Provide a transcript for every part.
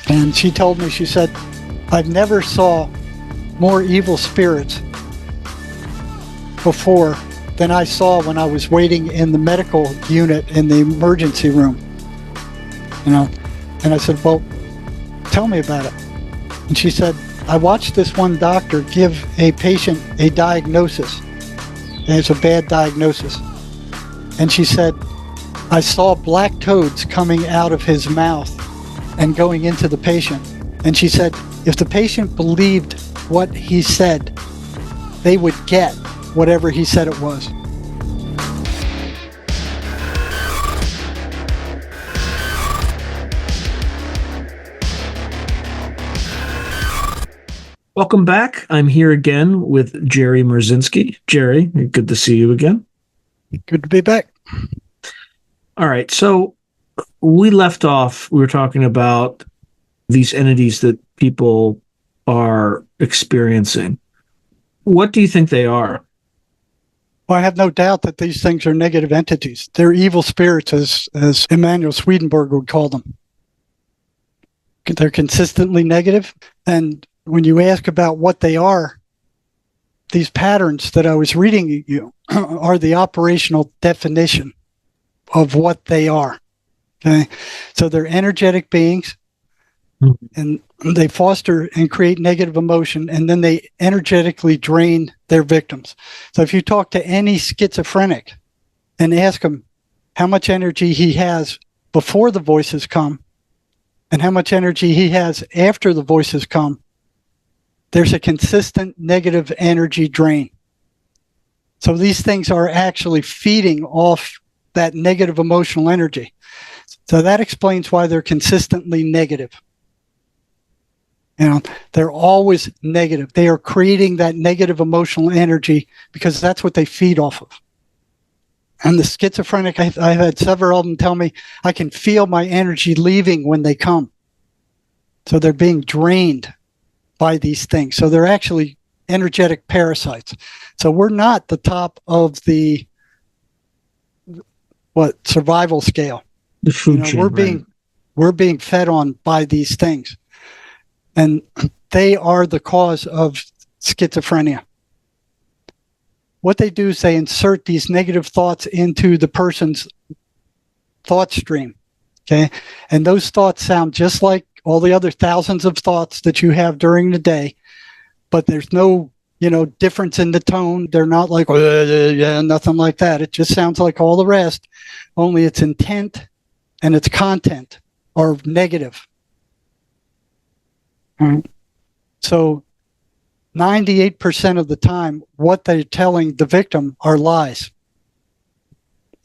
And she told me, she said, I've never saw more evil spirits before than I saw when I was waiting in the medical unit in the emergency room. And I said, well, tell me about it. And she said, I watched this one doctor give a patient a diagnosis, and it's a bad diagnosis. And she said, I saw black toads coming out of his mouth and going into the patient. And she said, if the patient believed what he said, they would get whatever he said it was. Welcome back. I'm here again with Jerry Marzinsky. Jerry, good to see you again. Good to be back. All right. So we left off, we were talking about these entities that people are experiencing. What do you think they are? Well, I have no doubt that these things are negative entities. They're evil spirits, as Emanuel Swedenborg would call them. They're consistently negative, and when you ask about what they are, these patterns that I was reading you are the operational definition of what they are. Okay, so they're energetic beings, and they foster and create negative emotion, and then they energetically drain their victims. So if you talk to any schizophrenic and ask him how much energy he has before the voices come and how much energy he has after the voices come, there's a consistent negative energy drain. So these things are actually feeding off that negative emotional energy. So that explains why they're consistently negative. They're always negative. They are creating that negative emotional energy because that's what they feed off of. And the schizophrenic, I've had several of them tell me, I can feel my energy leaving when they come. So they're being drained by these things. So they're actually energetic parasites. So we're not the top of the survival scale. The food chain, we're being fed on by these things. And they are the cause of schizophrenia. What they do is they insert these negative thoughts into the person's thought stream. Okay. And those thoughts sound just like all the other thousands of thoughts that you have during the day, but there's no, difference in the tone. They're not like, nothing like that. It just sounds like all the rest, only its intent and its content are negative. So 98% of the time, what they're telling the victim are lies.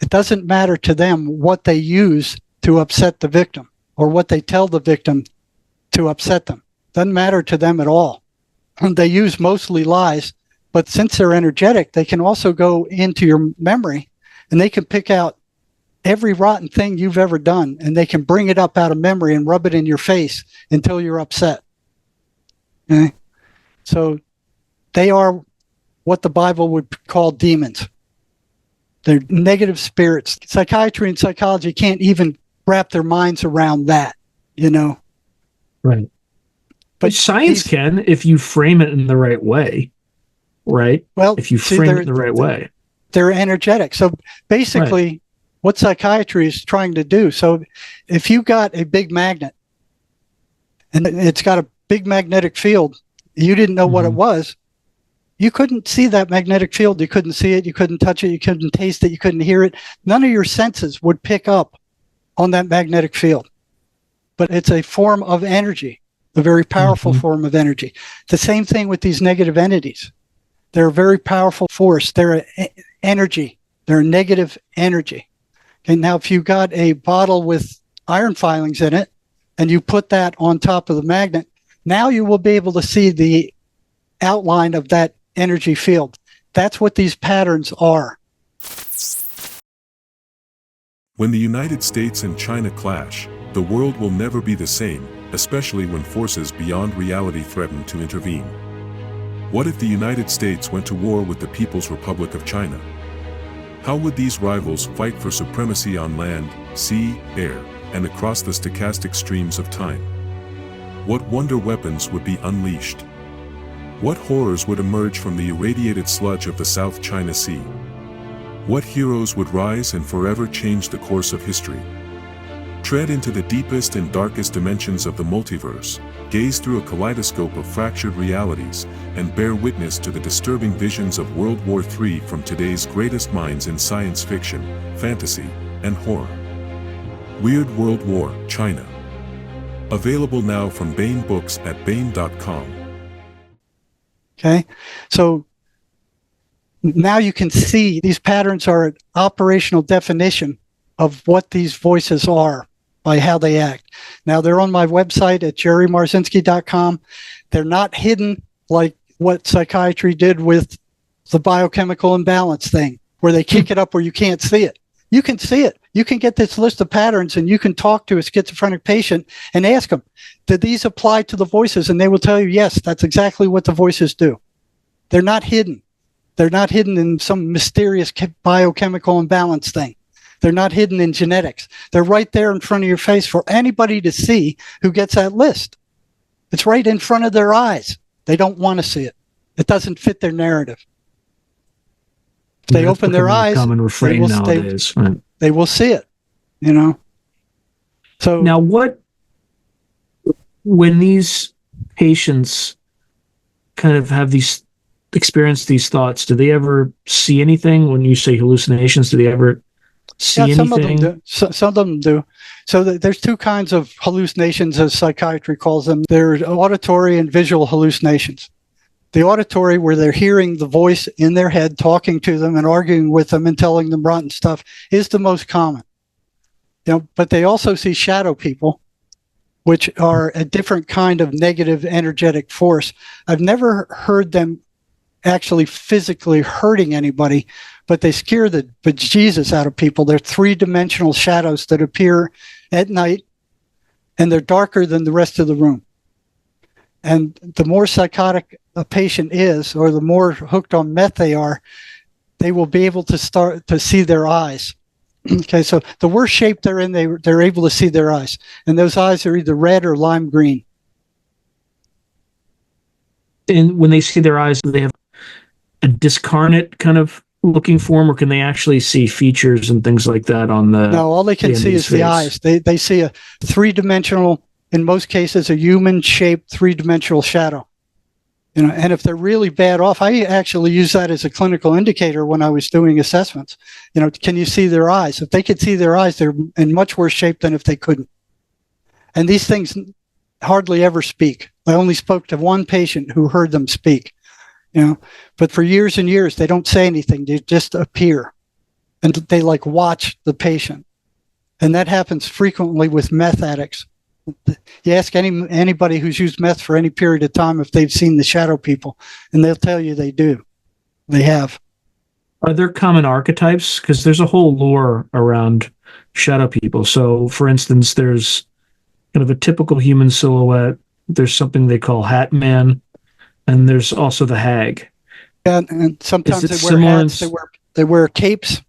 It doesn't matter to them what they use to upset the victim or what they tell the victim to upset them. Doesn't matter to them at all. They use mostly lies, but since they're energetic, they can also go into your memory and they can pick out every rotten thing you've ever done, and they can bring it up out of memory and rub it in your face until you're upset. Okay? So they are what the Bible would call demons. They're negative spirits. Psychiatry and psychology can't even wrap their minds around that, Right. But science can if you frame it in the right way, right? Well, if you frame it in the right way. They're energetic. So basically, what psychiatry is trying to do, so if you got a big magnet and it's got a big magnetic field, you didn't know what it was, you couldn't see that magnetic field. You couldn't see it. You couldn't touch it. You couldn't taste it. You couldn't hear it. None of your senses would pick up on that magnetic field. But it's a form of energy, a very powerful form of energy. The same thing with these negative entities. They're a very powerful force. They're energy. They're negative energy. Okay, now if you got a bottle with iron filings in it and you put that on top of the magnet, now you will be able to see the outline of that energy field. That's what these patterns are. When the United States and China clash, the world will never be the same, especially when forces beyond reality threaten to intervene. What if the United States went to war with the People's Republic of China? How would these rivals fight for supremacy on land, sea, air, and across the stochastic streams of time? What wonder weapons would be unleashed? What horrors would emerge from the irradiated sludge of the South China Sea? What heroes would rise and forever change the course of history? Tread into the deepest and darkest dimensions of the multiverse, gaze through a kaleidoscope of fractured realities, and bear witness to the disturbing visions of World War III from today's greatest minds in science fiction, fantasy, and horror. Weird World War, China. Available now from Baen Books at baen.com. Okay, so now you can see these patterns are an operational definition of what these voices are by how they act. Now they're on my website at jerrymarzinsky.com. They're not hidden like what psychiatry did with the biochemical imbalance thing, where they kick it up where you can't see it. You can see it. You can get this list of patterns and you can talk to a schizophrenic patient and ask them, did these apply to the voices? And they will tell you, yes, that's exactly what the voices do. They're not hidden. They're not hidden in some mysterious biochemical imbalance thing. They're not hidden in genetics. They're right there in front of your face for anybody to see who gets that list. It's right in front of their eyes. They don't want to see it. It doesn't fit their narrative. If they open their eyes, common refrain nowadays. Right. They will see it, you know. So now, when these patients kind of have experience these thoughts, do they ever see anything? When you say hallucinations, do they ever see anything? Some of them do. Some of them do. So there's two kinds of hallucinations, as psychiatry calls them. There's auditory and visual hallucinations. The auditory, where they're hearing the voice in their head talking to them and arguing with them and telling them rotten stuff, is the most common. You know, but they also see shadow people, which are a different kind of negative energetic force. I've never heard them actually physically hurting anybody, but they scare the bejesus out of people. They're three-dimensional shadows that appear at night, and they're darker than the rest of the room. And the more psychotic a patient is, or the more hooked on meth they are, they will be able to start to see their eyes. Okay, so the worse shape they're in, they're able to see their eyes. And those eyes are either red or lime green. And when they see their eyes, do they have a discarnate kind of looking form, or can they actually see features and things like that on the... No, all they can see is the eyes. They see a three-dimensional, in most cases, a human-shaped three-dimensional shadow. You know, and if they're really bad off, I actually use that as a clinical indicator when I was doing assessments. You know, can you see their eyes? If they could see their eyes, they're in much worse shape than if they couldn't. And these things hardly ever speak. I only spoke to one patient who heard them speak. You know, but for years and years, they don't say anything. They just appear, and they like watch the patient. And that happens frequently with meth addicts. You ask anybody who's used meth for any period of time if they've seen the shadow people, and they'll tell you they do. They have. Are there common archetypes? Because there's a whole lore around shadow people. So, for instance, there's kind of a typical human silhouette. There's something they call Hat Man, and there's also the Hag. And sometimes they wear hats, they wear capes,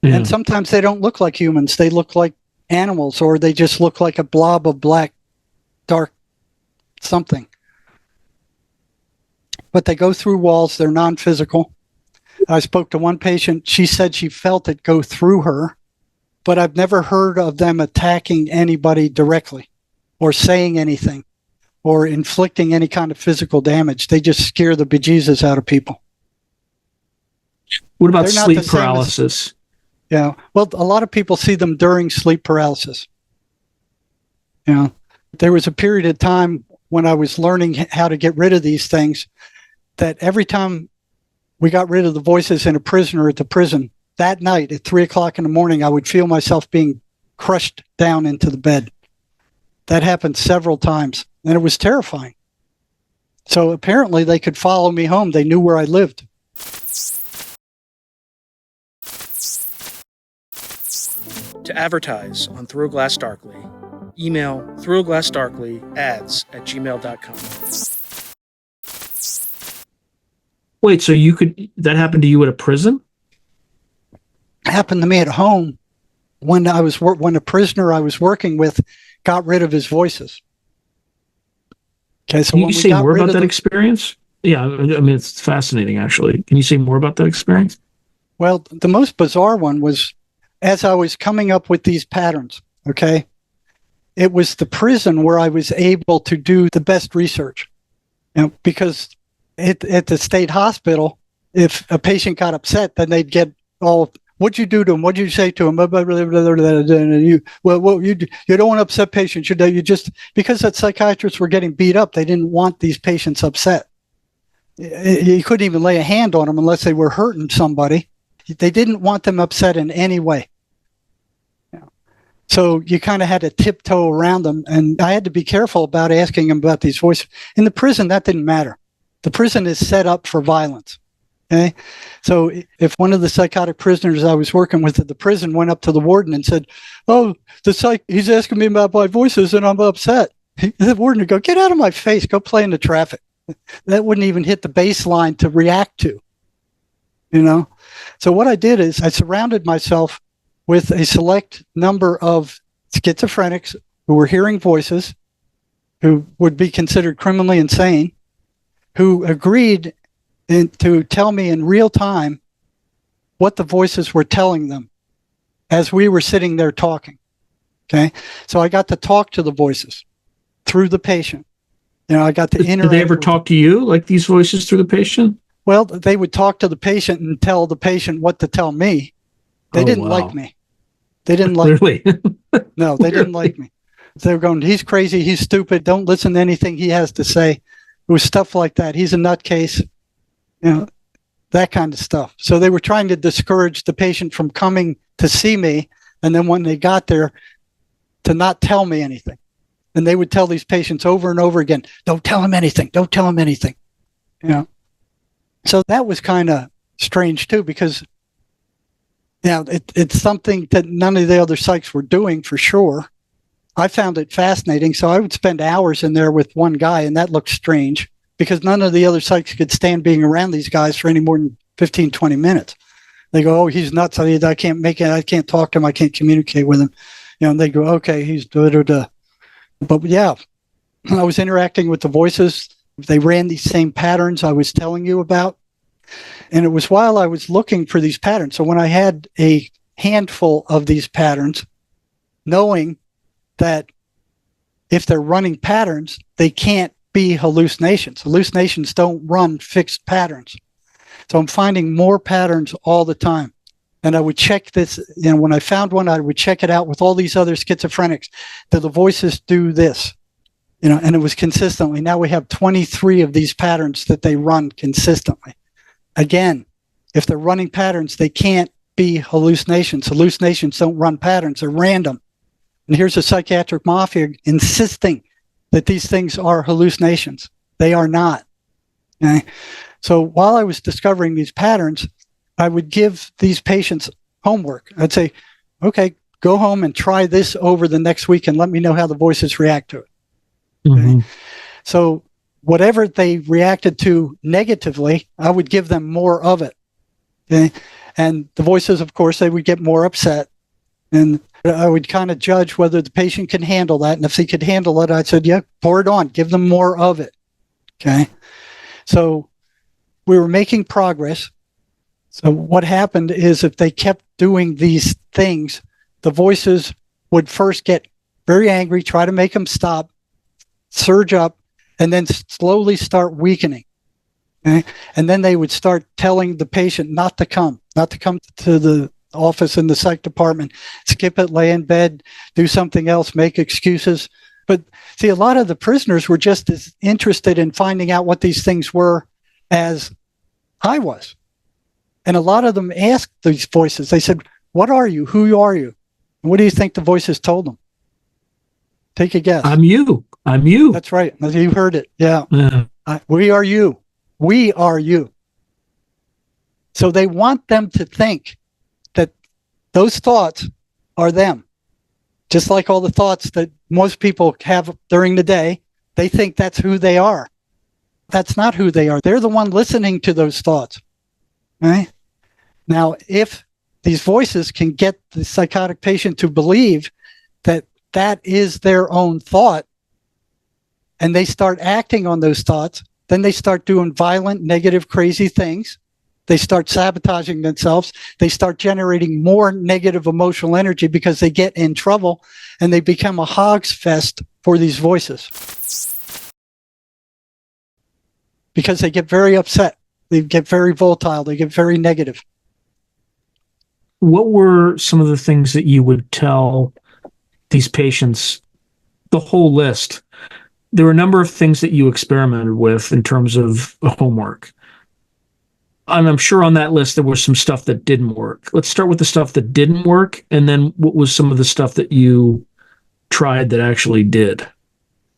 yeah. And sometimes they don't look like humans. They look like animals, or they just look like a blob of black, dark something. But they go through walls. They're non-physical. I spoke to one patient. She said she felt it go through her, but I've never heard of them attacking anybody directly or saying anything or inflicting any kind of physical damage. They just scare the bejesus out of people. What about sleep paralysis? Yeah, well, a lot of people see them during sleep paralysis. You know, there was a period of time when I was learning how to get rid of these things, that every time we got rid of the voices in a prisoner at the prison, that night at 3 o'clock in the morning, I would feel myself being crushed down into the bed. That happened several times, and it was terrifying. So apparently they could follow me home. They knew where I lived. To advertise on Through a Glass Darkly, email throughaglassdarkly@gmail.com. Wait, so that happened to you at a prison? It happened to me at home when a prisoner I was working with got rid of his voices. Okay, so Can when you we say got more rid about of that the, experience? Yeah, I mean, it's fascinating, actually. Can you say more about that experience? well, the most bizarre one was as I was coming up with these patterns, okay, it was the prison where I was able to do the best research. Because at the state hospital, if a patient got upset, then they'd get all, what'd you do to him? What'd you say to him? And you, well, you don't want to upset patients. You just, because the psychiatrists were getting beat up, they didn't want these patients upset. You couldn't even lay a hand on them unless they were hurting somebody. They didn't want them upset in any way. So you kind of had to tiptoe around them. And I had to be careful about asking them about these voices. In the prison, that didn't matter. The prison is set up for violence. Okay. So if one of the psychotic prisoners I was working with at the prison went up to the warden and said, oh, he's asking me about my voices and I'm upset. The warden would go, get out of my face, go play in the traffic. That wouldn't even hit the baseline to react to, So what I did is I surrounded myself with a select number of schizophrenics who were hearing voices, who would be considered criminally insane, who agreed to tell me in real time what the voices were telling them as we were sitting there talking. Okay. So I got to talk to the voices through the patient. I got to interact. Did they ever talk to you like these voices through the patient? Well, they would talk to the patient and tell the patient what to tell me. They didn't like me. They didn't like me. No, they didn't like me. They were going, he's crazy, he's stupid, don't listen to anything he has to say. It was stuff like that. He's a nutcase, that kind of stuff. So they were trying to discourage the patient from coming to see me, and then when they got there, to not tell me anything. And they would tell these patients over and over again, don't tell him anything, don't tell him anything. So that was kind of strange too, because it's something that none of the other psychs were doing for sure. I found it fascinating. So I would spend hours in there with one guy, and that looked strange because none of the other psychs could stand being around these guys for any more than 15, 20 minutes. They go, oh, he's nuts. I can't make it. I can't talk to him. I can't communicate with him. And they go, okay, he's da-da-da. But yeah, I was interacting with the voices. They ran these same patterns I was telling you about. And it was while I was looking for these patterns. So when I had a handful of these patterns, knowing that if they're running patterns, they can't be hallucinations. Hallucinations don't run fixed patterns. So I'm finding more patterns all the time. And I would check this, when I found one, I would check it out with all these other schizophrenics. Do the voices do this? And it was consistently. Now we have 23 of these patterns that they run consistently. Again, if they're running patterns, they can't be hallucinations. Hallucinations don't run patterns, they're random. And here's a psychiatric mafia insisting that these things are hallucinations. They are not. Okay? So while I was discovering these patterns, I would give these patients homework. I'd say, okay, go home and try this over the next week and let me know how the voices react to it. Okay? Mm-hmm. So whatever they reacted to negatively, I would give them more of it. Okay? And the voices, of course, they would get more upset. And I would kind of judge whether the patient can handle that. And if they could handle it, I said, yeah, pour it on, give them more of it. Okay. So we were making progress. So what happened is if they kept doing these things, the voices would first get very angry, try to make them stop, surge up, and then slowly start weakening. Okay? And then they would start telling the patient not to come to the office in the psych department, skip it, lay in bed, do something else, make excuses. But see, a lot of the prisoners were just as interested in finding out what these things were as I was. And a lot of them asked these voices, they said, what are you? Who are you? And what do you think the voices told them? Take a guess. I'm you. I'm you. That's right. You heard it. Yeah. We are you. We are you. So they want them to think that those thoughts are them. Just like all the thoughts that most people have during the day, they think that's who they are. That's not who they are. They're the one listening to those thoughts. Right? Now, if these voices can get the psychotic patient to believe that that is their own thought, and they start acting on those thoughts, then they start doing violent, negative, crazy things. They start sabotaging themselves. They start generating more negative emotional energy because they get in trouble, and they become a hog's fest for these voices. Because they get very upset. They get very volatile. They get very negative. What were some of the things that you would tell these patients? The whole list. There were a number of things that you experimented with in terms of homework. And I'm sure on that list there was some stuff that didn't work. Let's start with the stuff that didn't work, and then what was some of the stuff that you tried that actually did?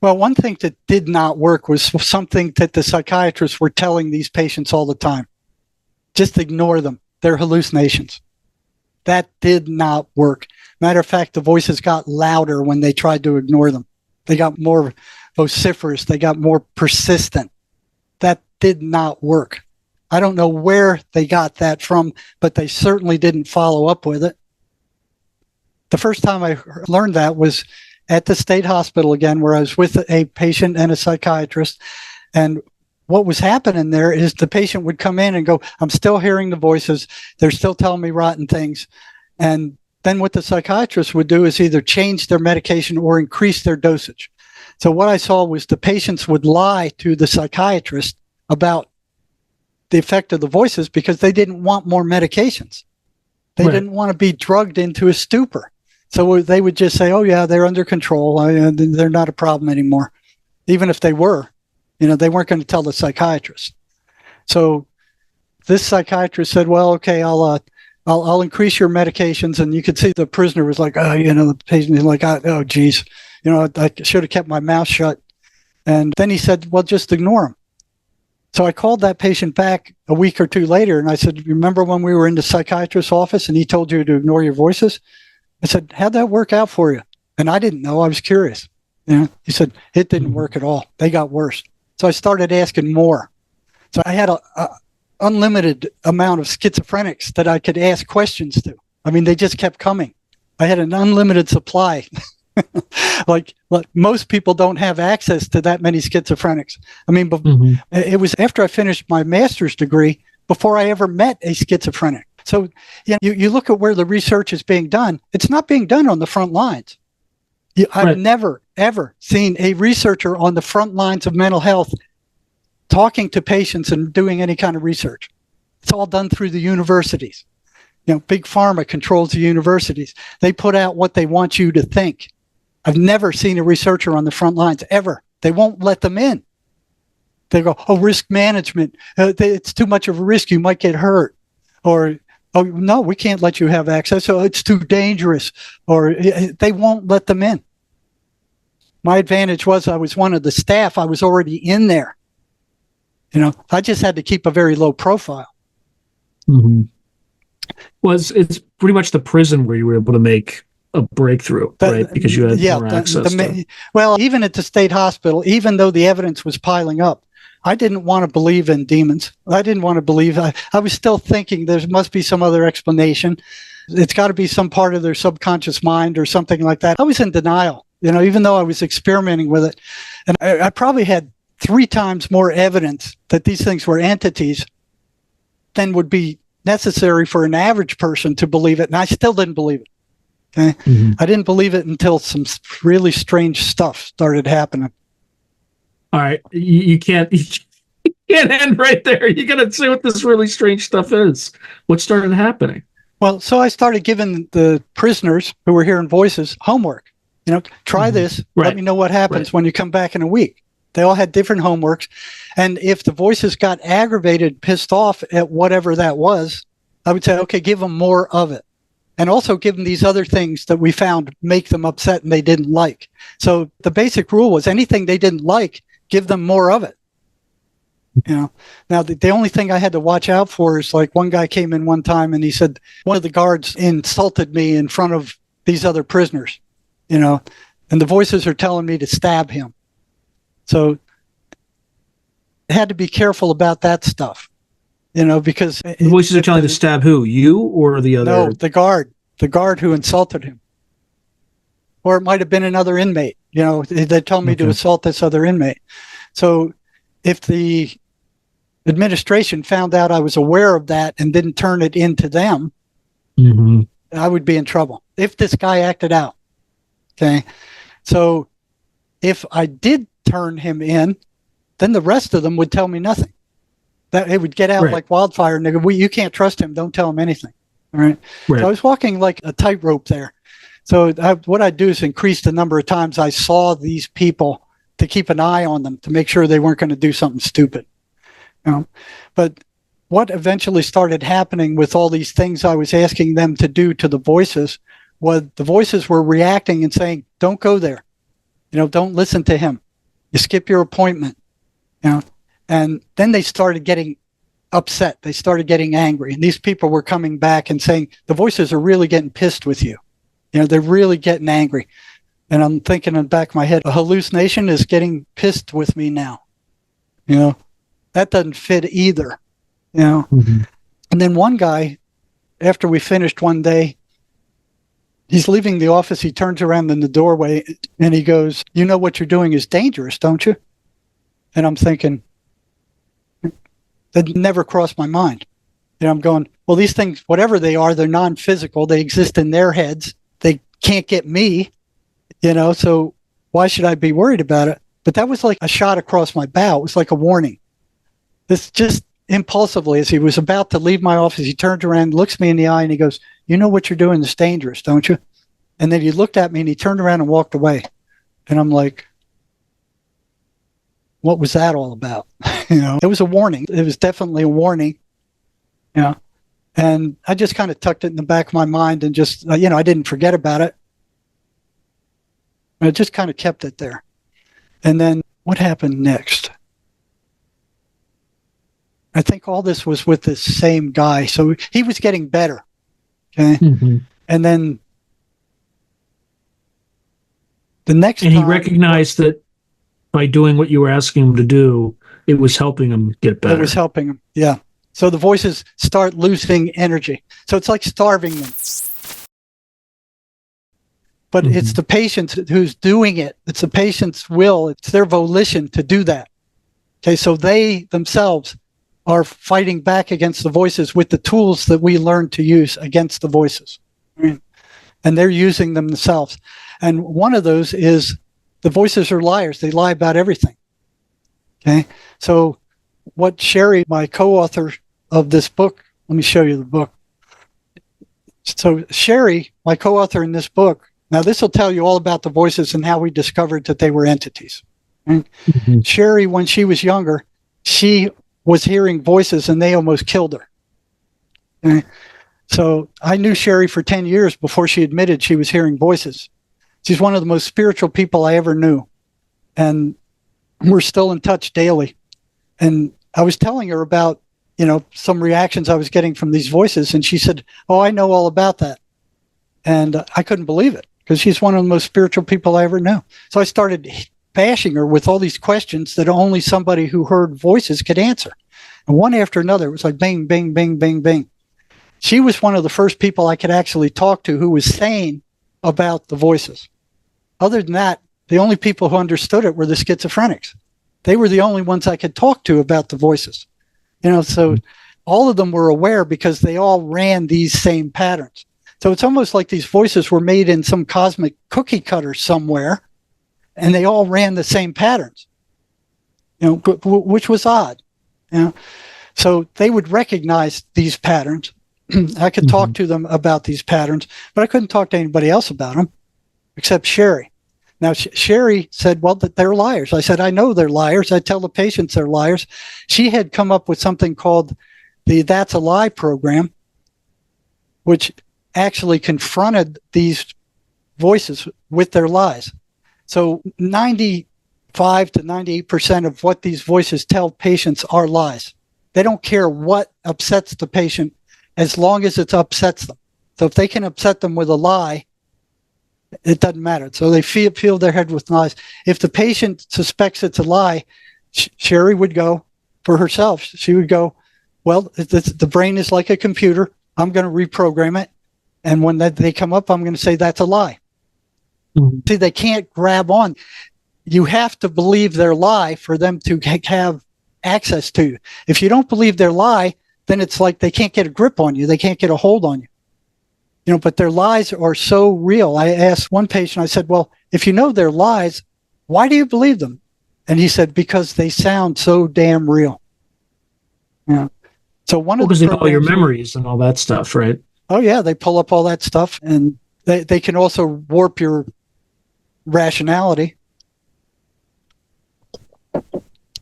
Well, one thing that did not work was something that the psychiatrists were telling these patients all the time. Just ignore them. They're hallucinations. That did not work. Matter of fact, the voices got louder when they tried to ignore them. They got more vociferous. They got more persistent. That did not work. I don't know where they got that from, but they certainly didn't follow up with it. The first time I learned that was at the state hospital again, where I was with a patient and a psychiatrist. And what was happening there is the patient would come in and go, I'm still hearing the voices. They're still telling me rotten things. And then what the psychiatrist would do is either change their medication or increase their dosage. So what I saw was the patients would lie to the psychiatrist about the effect of the voices because they didn't want more medications. They didn't want to be drugged into a stupor. So they would just say, oh, yeah, they're under control. They're not a problem anymore. Even if they were, they weren't going to tell the psychiatrist. So this psychiatrist said, well, okay, I'll increase your medications. And you could see the prisoner was like, the patient is like, oh, geez, I should have kept my mouth shut. And then he said, well, just ignore him. So I called that patient back a week or two later, and I said, remember when we were in the psychiatrist's office and he told you to ignore your voices? I said, how'd that work out for you? And I didn't know. I was curious. He said, it didn't work at all. They got worse. So I started asking more. So I had a unlimited amount of schizophrenics that I could ask questions to. I mean, they just kept coming. I had an unlimited supply. Like most people don't have access to that many schizophrenics. I mean, It was after I finished my master's degree before I ever met a schizophrenic. So you look at where the research is being done. It's not being done on the front lines. I've never, ever seen a researcher on the front lines of mental health talking to patients and doing any kind of research. It's all done through the universities. Big pharma controls the universities. They put out what they want you to think. I've never seen a researcher on the front lines, ever. They won't let them in. They go, oh, risk management. It's too much of a risk. You might get hurt. Or, oh, no, we can't let you have access. So it's too dangerous. Or they won't let them in. My advantage was I was one of the staff. I was already in there. I just had to keep a very low profile. Mm-hmm. Well, it's pretty much the prison where you were able to make a breakthrough, right? Because you had more access. Well, even at the state hospital, even though the evidence was piling up, I didn't want to believe in demons. I didn't want to believe. I was still thinking there must be some other explanation. It's got to be some part of their subconscious mind or something like that. I was in denial, even though I was experimenting with it. And I probably had 3 times more evidence that these things were entities than would be necessary for an average person to believe it. And I still didn't believe it. Okay? Mm-hmm. I didn't believe it until some really strange stuff started happening. All right. You can't end right there. You got to see what this really strange stuff is. What started happening? Well, so I started giving the prisoners who were hearing voices homework. Try this. Let me know what happens when you come back in a week. They all had different homeworks. And if the voices got aggravated, pissed off at whatever that was, I would say, okay, give them more of it. And also give them these other things that we found make them upset and they didn't like. So the basic rule was anything they didn't like, give them more of it. Now the only thing I had to watch out for is like one guy came in one time and he said, one of the guards insulted me in front of these other prisoners, and the voices are telling me to stab him. So I had to be careful about that stuff, because the voices are telling to stab who, you or the other? No, the guard who insulted him, or it might have been another inmate. They told me to Okay. assault this other inmate. So if the administration found out I was aware of that and didn't turn it into them, Mm-hmm. I would be in trouble if this guy acted out. Okay. So if I did turn him in, then the rest of them would tell me nothing. That it would get out Right. like wildfire. And they go, you can't trust him. Don't tell him anything. All right. Right. So I was walking like a tightrope there. So what I do is increase the number of times I saw these people to keep an eye on them to make sure they weren't going to do something stupid. But what eventually started happening with all these things I was asking them to do to the voices was the voices were reacting and saying, don't go there. Don't listen to him. You skip your appointment. And then they started getting upset. They started getting angry. And these people were coming back and saying, the voices are really getting pissed with you. They're really getting angry. And I'm thinking in the back of my head, a hallucination is getting pissed with me now. That doesn't fit either. Mm-hmm. And then one guy, after we finished one day, he's leaving the office. He turns around in the doorway and he goes, you know what you're doing is dangerous, don't you? And I'm thinking, that never crossed my mind. I'm going, well, these things, whatever they are, they're non-physical. They exist in their heads. They can't get me, so why should I be worried about it? But that was like a shot across my bow. It was like a warning. This just impulsively, as he was about to leave my office, he turned around, looks me in the eye, and he goes, you know what you're doing is dangerous, don't you? And then he looked at me and he turned around and walked away. And I'm like, what was that all about? It was a warning. It was definitely a warning. And I just kind of tucked it in the back of my mind and just, I didn't forget about it. I just kind of kept it there. And then what happened next? I think all this was with this same guy. So he was getting better. Okay. Mm-hmm. And then the next And he time, recognized that by doing what you were asking him to do, it was helping him get better. it was helping him. Yeah. So the voices start losing energy. So it's like starving them. But it's the patient who's doing it. It's the patient's will. It's their volition to do that. Okay. So they themselves are fighting back against the voices with the tools that we learn to use against the voices. Right? And they're using them themselves. And one of those is the voices are liars. They lie about everything. Okay. So what Sherry, my co-author of this book, let me show you the book. So Sherry, my co-author in this book, now this will tell you all about the voices and how we discovered that they were entities. Right? Mm-hmm. Sherry, when she was younger, she was hearing voices and they almost killed her. Okay? So I knew Sherry for 10 years before she admitted she was hearing voices. She's one of the most spiritual people I ever knew. And we're still in touch daily. And I was telling her about, some reactions I was getting from these voices. And she said, oh, I know all about that. And I couldn't believe it because she's one of the most spiritual people I ever knew. So I started bashing her with all these questions that only somebody who heard voices could answer. And one after another, it was like bing, bing, bing, bing, bing. She was one of the first people I could actually talk to who was sane about the voices. Other than that, the only people who understood it were the schizophrenics. They were the only ones I could talk to about the voices. So all of them were aware because they all ran these same patterns. So it's almost like these voices were made in some cosmic cookie cutter somewhere, and they all ran the same patterns, which was odd. So they would recognize these patterns. I could talk to them about these patterns, but I couldn't talk to anybody else about them except Sherry. Now, Sherry said, well, that they're liars. I said, I know they're liars. I tell the patients they're liars. She had come up with something called the That's a Lie program, which actually confronted these voices with their lies. So 95 to 98% of what these voices tell patients are lies. They don't care what upsets the patient as long as it upsets them. So if they can upset them with a lie, it doesn't matter. So they fill their head with lies. If the patient suspects it's a lie, Sherry would go for herself. She would go, well, the brain is like a computer. I'm going to reprogram it. And when they come up, I'm going to say that's a lie. See, they can't grab on. You have to believe their lie for them to have access to you. If you don't believe their lie, then it's like they can't get a grip on you. They can't get a hold on you. But their lies are so real. I asked one patient, I said, well, if you know their lies, why do you believe them? And he said, because they sound so damn real. Yeah. So because they know all your memories and all that stuff, right? Oh yeah, they pull up all that stuff, and they can also warp your rationality.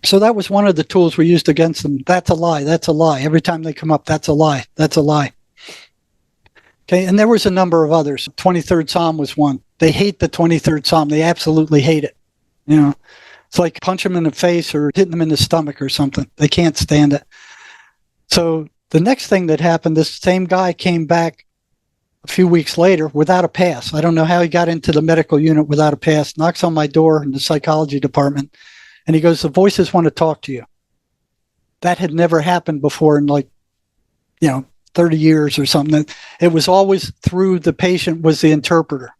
So that was one of the tools we used against them. That's a lie. That's a lie. Every time they come up, that's a lie. That's a lie. Okay, and there was a number of others. 23rd Psalm was one. They hate the 23rd Psalm. They absolutely hate it. It's like punch them in the face or hitting them in the stomach or something. They can't stand it. So the next thing that happened, this same guy came back a few weeks later without a pass. I don't know how he got into the medical unit without a pass, knocks on my door in the psychology department, and he goes, the voices want to talk to you. That had never happened before in 30 years or something. It was always through the patient was the interpreter.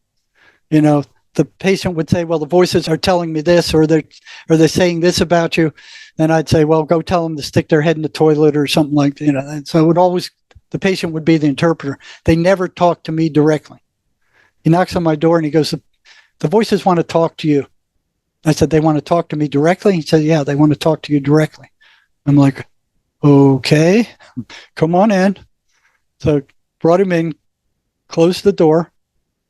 The patient would say, well, the voices are telling me this, or they're saying this about you. Then I'd say, well, go tell them to stick their head in the toilet or something like that. And so the patient would be the interpreter. They never talked to me directly. He knocks on my door and he goes, the voices want to talk to you. I said, they want to talk to me directly? He said, yeah, they want to talk to you directly. I'm like, okay, come on in. So brought him in, closed the door,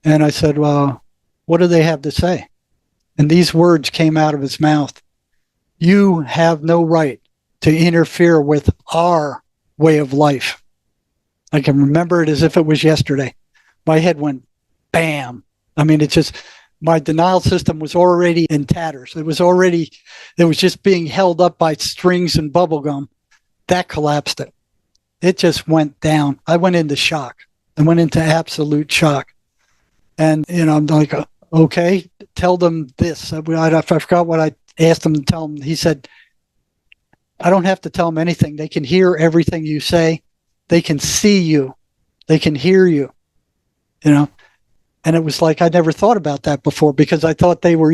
and I said, well, what do they have to say? And these words came out of his mouth. You have no right to interfere with our way of life. I can remember it as if it was yesterday. My head went bam. I mean, my denial system was already in tatters. It was just being held up by strings and bubble gum. That collapsed it. It just went down. I went into shock. I went into absolute shock. And, I'm like, okay, tell them this. I forgot what I asked him to tell them. He said, I don't have to tell them anything. They can hear everything you say. They can see you. They can hear you. And it was like I never thought about that before, because I thought they were,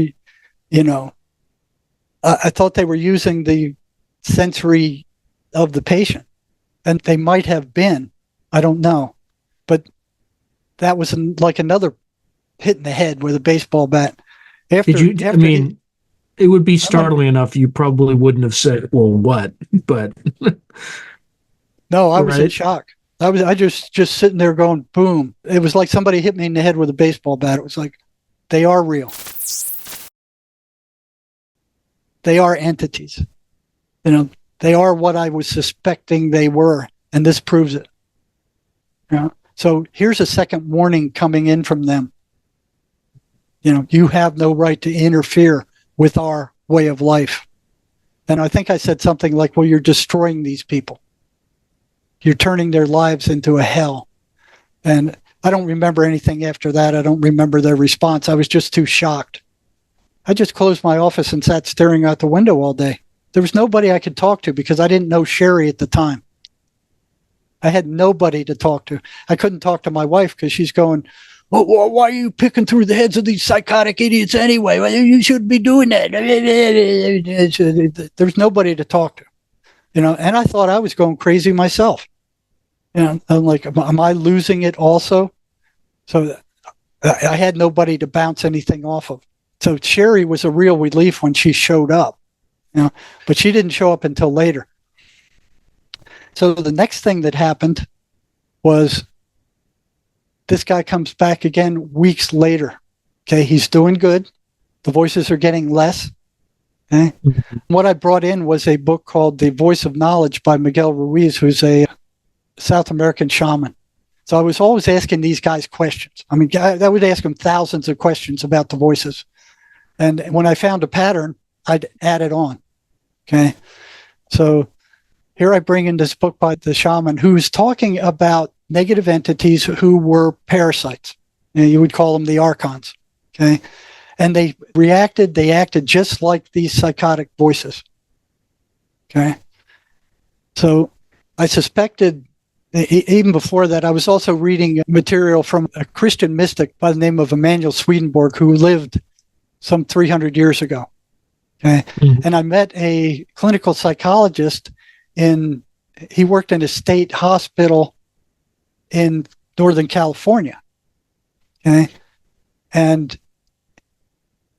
I thought they were using the sensory of the patient. And they might have been. I don't know. But that was like another hit in the head with a baseball bat. It would be startling enough. You probably wouldn't have said, well, what? But no, I was in shock. I just sitting there going, boom. It was like somebody hit me in the head with a baseball bat. It was like, they are real. They are entities. They are what I was suspecting they were, and this proves it. So here's a second warning coming in from them. You have no right to interfere with our way of life. And I think I said something like, well, you're destroying these people. You're turning their lives into a hell. And I don't remember anything after that. I don't remember their response. I was just too shocked. I just closed my office and sat staring out the window all day. There was nobody I could talk to because I didn't know Sherry at the time. I had nobody to talk to. I couldn't talk to my wife because she's going, well, why are you picking through the heads of these psychotic idiots anyway? Well, you shouldn't be doing that. There's nobody to talk to, and I thought I was going crazy myself. I'm like, am I losing it also? So I had nobody to bounce anything off of. So Sherry was a real relief when she showed up, but she didn't show up until later. So the next thing that happened was this guy comes back again weeks later. Okay, he's doing good. The voices are getting less. Okay? Mm-hmm. What I brought in was a book called The Voice of Knowledge by Miguel Ruiz, who's a South American shaman. So I was always asking these guys questions. I mean, I would ask them thousands of questions about the voices. And when I found a pattern, I'd add it on. Okay, so here I bring in this book by the shaman who's talking about negative entities who were parasites. You would call them the archons. Okay. And they acted just like these psychotic voices. Okay. So I suspected Even before that, I was also reading material from a Christian mystic by the name of Emanuel Swedenborg, who lived some 300 years ago. Okay. Mhm. And I met a clinical psychologist he worked in a state hospital in Northern California. Okay. And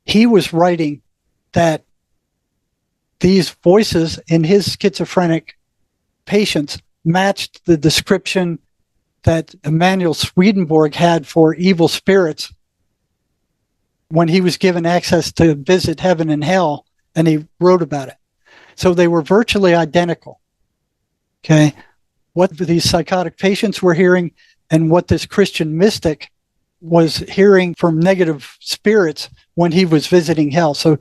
he was writing that these voices in his schizophrenic patients matched the description that Emanuel Swedenborg had for evil spirits when he was given access to visit heaven and hell, and he wrote about it. So they were virtually identical. Okay. What these psychotic patients were hearing and what this Christian mystic was hearing from negative spirits when he was visiting hell. So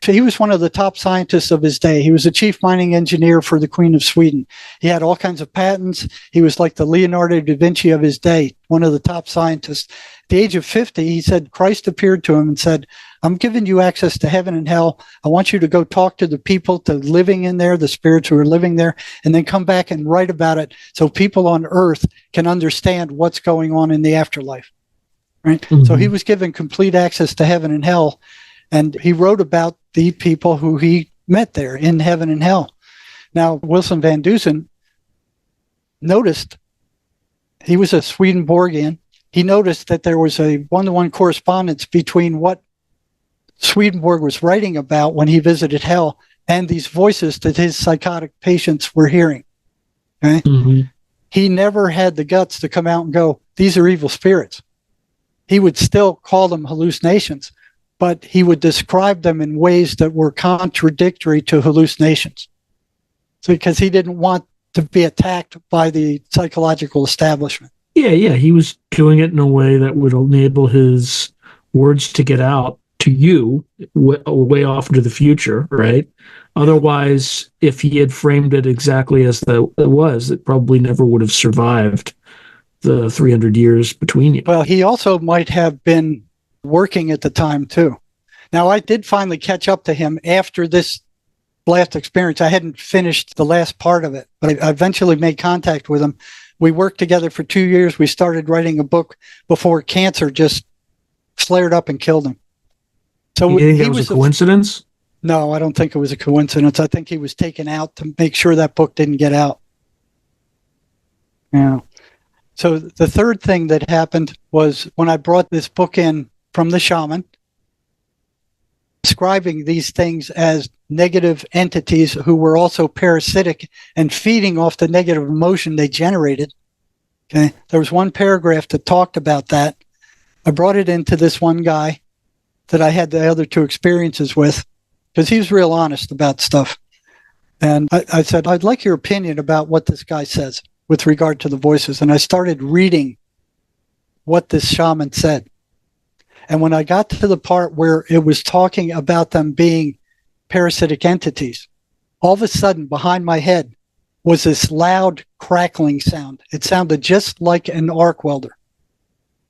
he was one of the top scientists of his day. He was a chief mining engineer for the Queen of Sweden. He had all kinds of patents. He was like the Leonardo da Vinci of his day, one of the top scientists. At the age of 50, he said Christ appeared to him and said, I'm giving you access to heaven and hell. I want you to go talk to the people living in there, the spirits who are living there, and then come back and write about it so people on earth can understand what's going on in the afterlife. Right? Mm-hmm. So he was given complete access to heaven and hell. And he wrote about the people who he met there in heaven and hell. Now, Wilson Van Dusen noticed, he was a Swedenborgian, he noticed that there was a one-to-one correspondence between what Swedenborg was writing about when he visited hell and these voices that his psychotic patients were hearing. Okay? Mm-hmm. He never had the guts to come out and go, these are evil spirits. He would still call them hallucinations, but he would describe them in ways that were contradictory to hallucinations. So because he didn't want to be attacked by the psychological establishment. Yeah. He was doing it in a way that would enable his words to get out to you way off into the future, right? Otherwise, if he had framed it exactly as it was, it probably never would have survived the 300 years between you. Well, he also might have been working at the time too. Now, I did finally catch up to him after this last experience. I hadn't finished the last part of it, but I eventually made contact with him. We worked together for 2 years. We started writing a book before cancer just flared up and killed him. So you think that was a coincidence? No, I don't think it was a coincidence. I think he was taken out to make sure that book didn't get out. Yeah. So the third thing that happened was when I brought this book in from the shaman, describing these things as negative entities who were also parasitic and feeding off the negative emotion they generated. Okay, there was one paragraph that talked about that. I brought it into this one guy that I had the other two experiences with because he was real honest about stuff. And I said, I'd like your opinion about what this guy says with regard to the voices. And I started reading what this shaman said. And when I got to the part where it was talking about them being parasitic entities, all of a sudden behind my head was this loud crackling sound. It sounded just like an arc welder.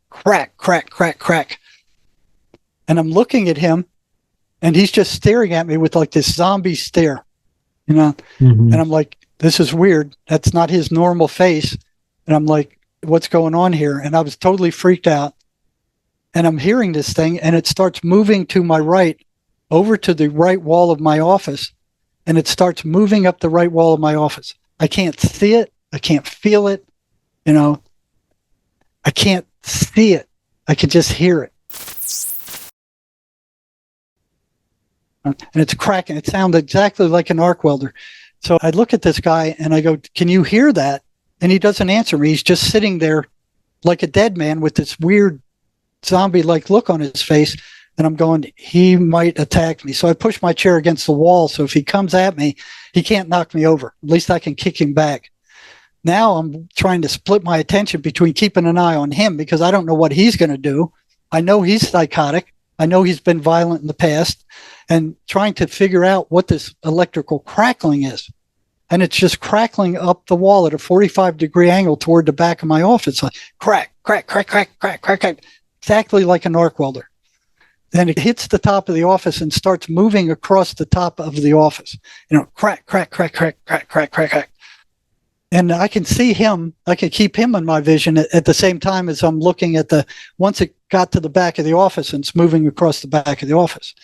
Crack, crack, crack, crack. And I'm looking at him and he's just staring at me with like this zombie stare, you know? Mm-hmm. And I'm like, this is weird. That's not his normal face. And I'm like, what's going on here? And I was totally freaked out. And I'm hearing this thing and it starts moving to my right, over to the right wall of my office. And it starts moving up the right wall of my office. I can't see it. I can't feel it. You know, I can't see it. I can just hear it. And it's cracking. It sounded exactly like an arc welder. So I look at this guy and I go, can you hear that? And he doesn't answer me. He's just sitting there like a dead man with this weird zombie-like look on his face. And I'm going, he might attack me. So I push my chair against the wall. So if he comes at me, he can't knock me over. At least I can kick him back. Now I'm trying to split my attention between keeping an eye on him because I don't know what he's going to do. I know he's psychotic. I know he's been violent in the past, and trying to figure out what this electrical crackling is. And it's just crackling up the wall at a 45-degree angle toward the back of my office. Like crack, crack, crack, crack, crack, crack, crack. Exactly like an arc welder. Then it hits the top of the office and starts moving across the top of the office. You know, crack, crack, crack, crack, crack, crack, crack, crack. And I can see him. I can keep him in my vision at the same time as I'm looking at once it got to the back of the office and it's moving across the back of the office.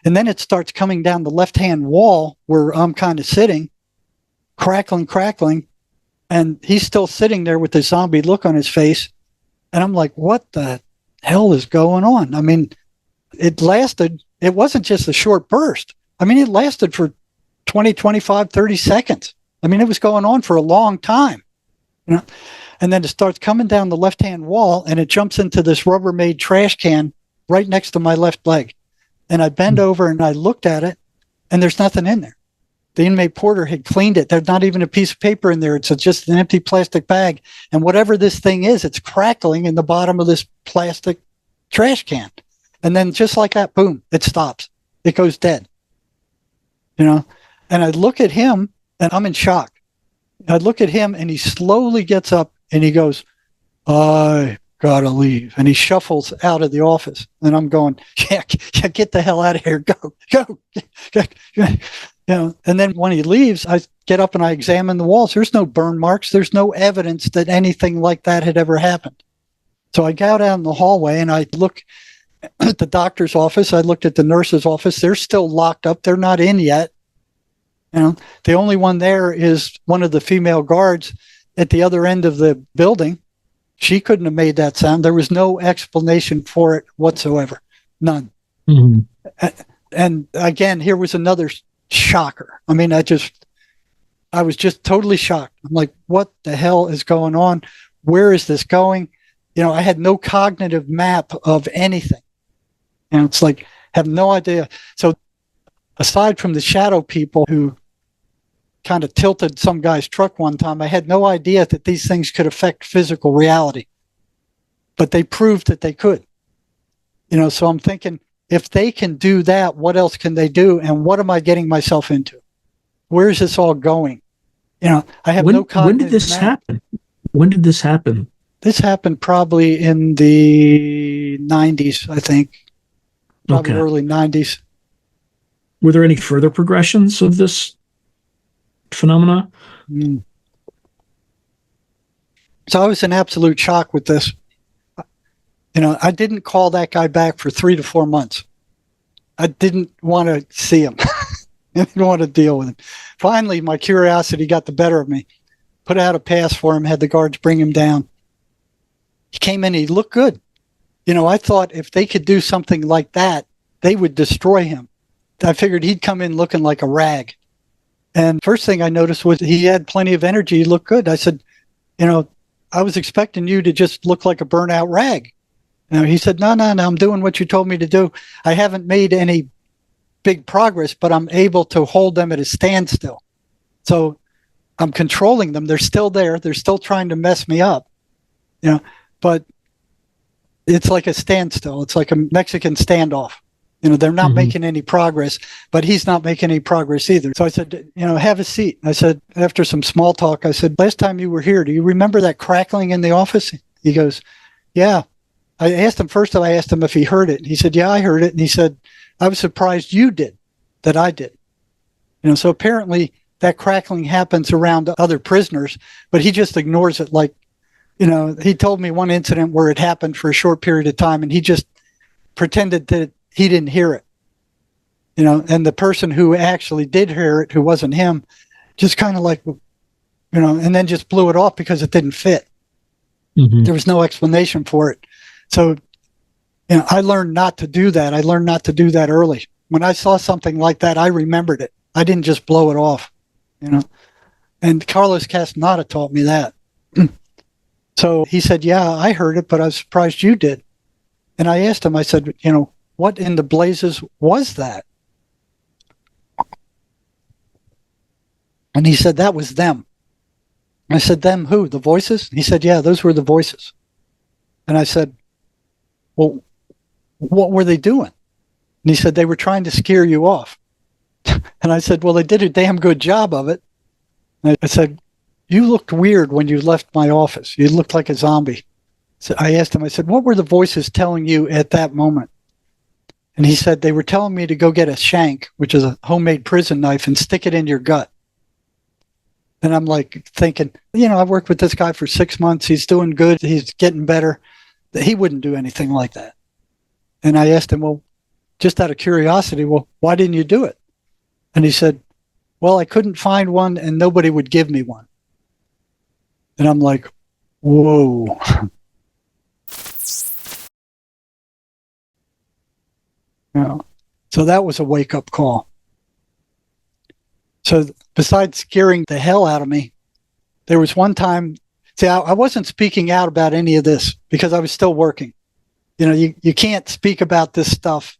And then it starts coming down the left-hand wall where I'm kind of sitting, crackling. And he's still sitting there with this zombie look on his face. And I'm like, what the hell is going on? I mean, it wasn't just a short burst. I mean, it lasted for 20, 25, 30 seconds. I mean, it was going on for a long time, and then it starts coming down the left-hand wall and it jumps into this Rubbermaid trash can right next to my left leg. And I bend over and I looked at it and there's nothing in there. The inmate porter had cleaned it. There's not even a piece of paper in there. It's just an empty plastic bag. And whatever this thing is, it's crackling in the bottom of this plastic trash can. And then just like that, boom, it stops. It goes dead. And I look at him and I'm in shock. I look at him and he slowly gets up and he goes, I gotta leave. And he shuffles out of the office. And I'm going, yeah, get the hell out of here. Go. And then when he leaves, I get up and I examine the walls. There's no burn marks. There's no evidence that anything like that had ever happened. So I go down the hallway and I look at the doctor's office. I looked at the nurse's office. They're still locked up. They're not in yet. The only one there is one of the female guards at the other end of the building. She couldn't have made that sound. There was no explanation for it whatsoever. None. Mm-hmm. And again, here was another shocker. I mean, I was just totally shocked. I'm like, what the hell is going on? Where is this going? I had no cognitive map of anything. It's like, have no idea. So aside from the shadow people who kind of tilted some guy's truck one time, I had no idea that these things could affect physical reality. But they proved that they could. So I'm thinking, if they can do that, what else can they do? And what am I getting myself into? Where is this all going? I have no cognitive When did this happen? When did this happen? This happened probably in the 90s, I think. Probably early 90s. Were there any further progressions of this phenomena? So I was in absolute shock with this. I didn't call that guy back for 3 to 4 months. I didn't want to see him. I didn't want to deal with him. Finally, my curiosity got the better of me. Put out a pass for him, had the guards bring him down. He came in, he looked good. I thought if they could do something like that, they would destroy him. I figured he'd come in looking like a rag. And first thing I noticed was he had plenty of energy. He looked good. I said, I was expecting you to just look like a burnout rag. He said, no, I'm doing what you told me to do. I haven't made any big progress, but I'm able to hold them at a standstill. So I'm controlling them. They're still there. They're still trying to mess me up, but it's like a standstill. It's like a Mexican standoff. They're not making any progress, but he's not making any progress either. So I said, have a seat. I said, after some small talk, I said, last time you were here, do you remember that crackling in the office? He goes, yeah. I asked him if he heard it. He said, yeah, I heard it. And he said, I was surprised you did, that I did. So apparently that crackling happens around other prisoners, but he just ignores it. Like, he told me one incident where it happened for a short period of time and he just pretended that he didn't hear it. And the person who actually did hear it, who wasn't him, just kind of like, and then just blew it off because it didn't fit. Mm-hmm. There was no explanation for it. So, I learned not to do that. I learned not to do that early. When I saw something like that, I remembered it. I didn't just blow it off, And Carlos Castaneda taught me that. So he said, yeah, I heard it, but I was surprised you did. And I asked him, I said, what in the blazes was that? And he said, that was them. I said, them who? The voices? He said, yeah, those were the voices. And I said, well, what were they doing? And he said, they were trying to scare you off. And I said, well, they did a damn good job of it. And I said, you looked weird when you left my office. You looked like a zombie. So I asked him, I said, what were the voices telling you at that moment? And he said, they were telling me to go get a shank, which is a homemade prison knife, and stick it in your gut. And I'm like thinking, I've worked with this guy for 6 months. He's doing good. He's getting better. He wouldn't do anything like that. And I asked him, well, just out of curiosity, well, why didn't you do it? And he said, well, I couldn't find one and nobody would give me one. And I'm like, whoa. So that was a wake-up call. So besides scaring the hell out of me, there was one time, I wasn't speaking out about any of this because I was still working. You can't speak about this stuff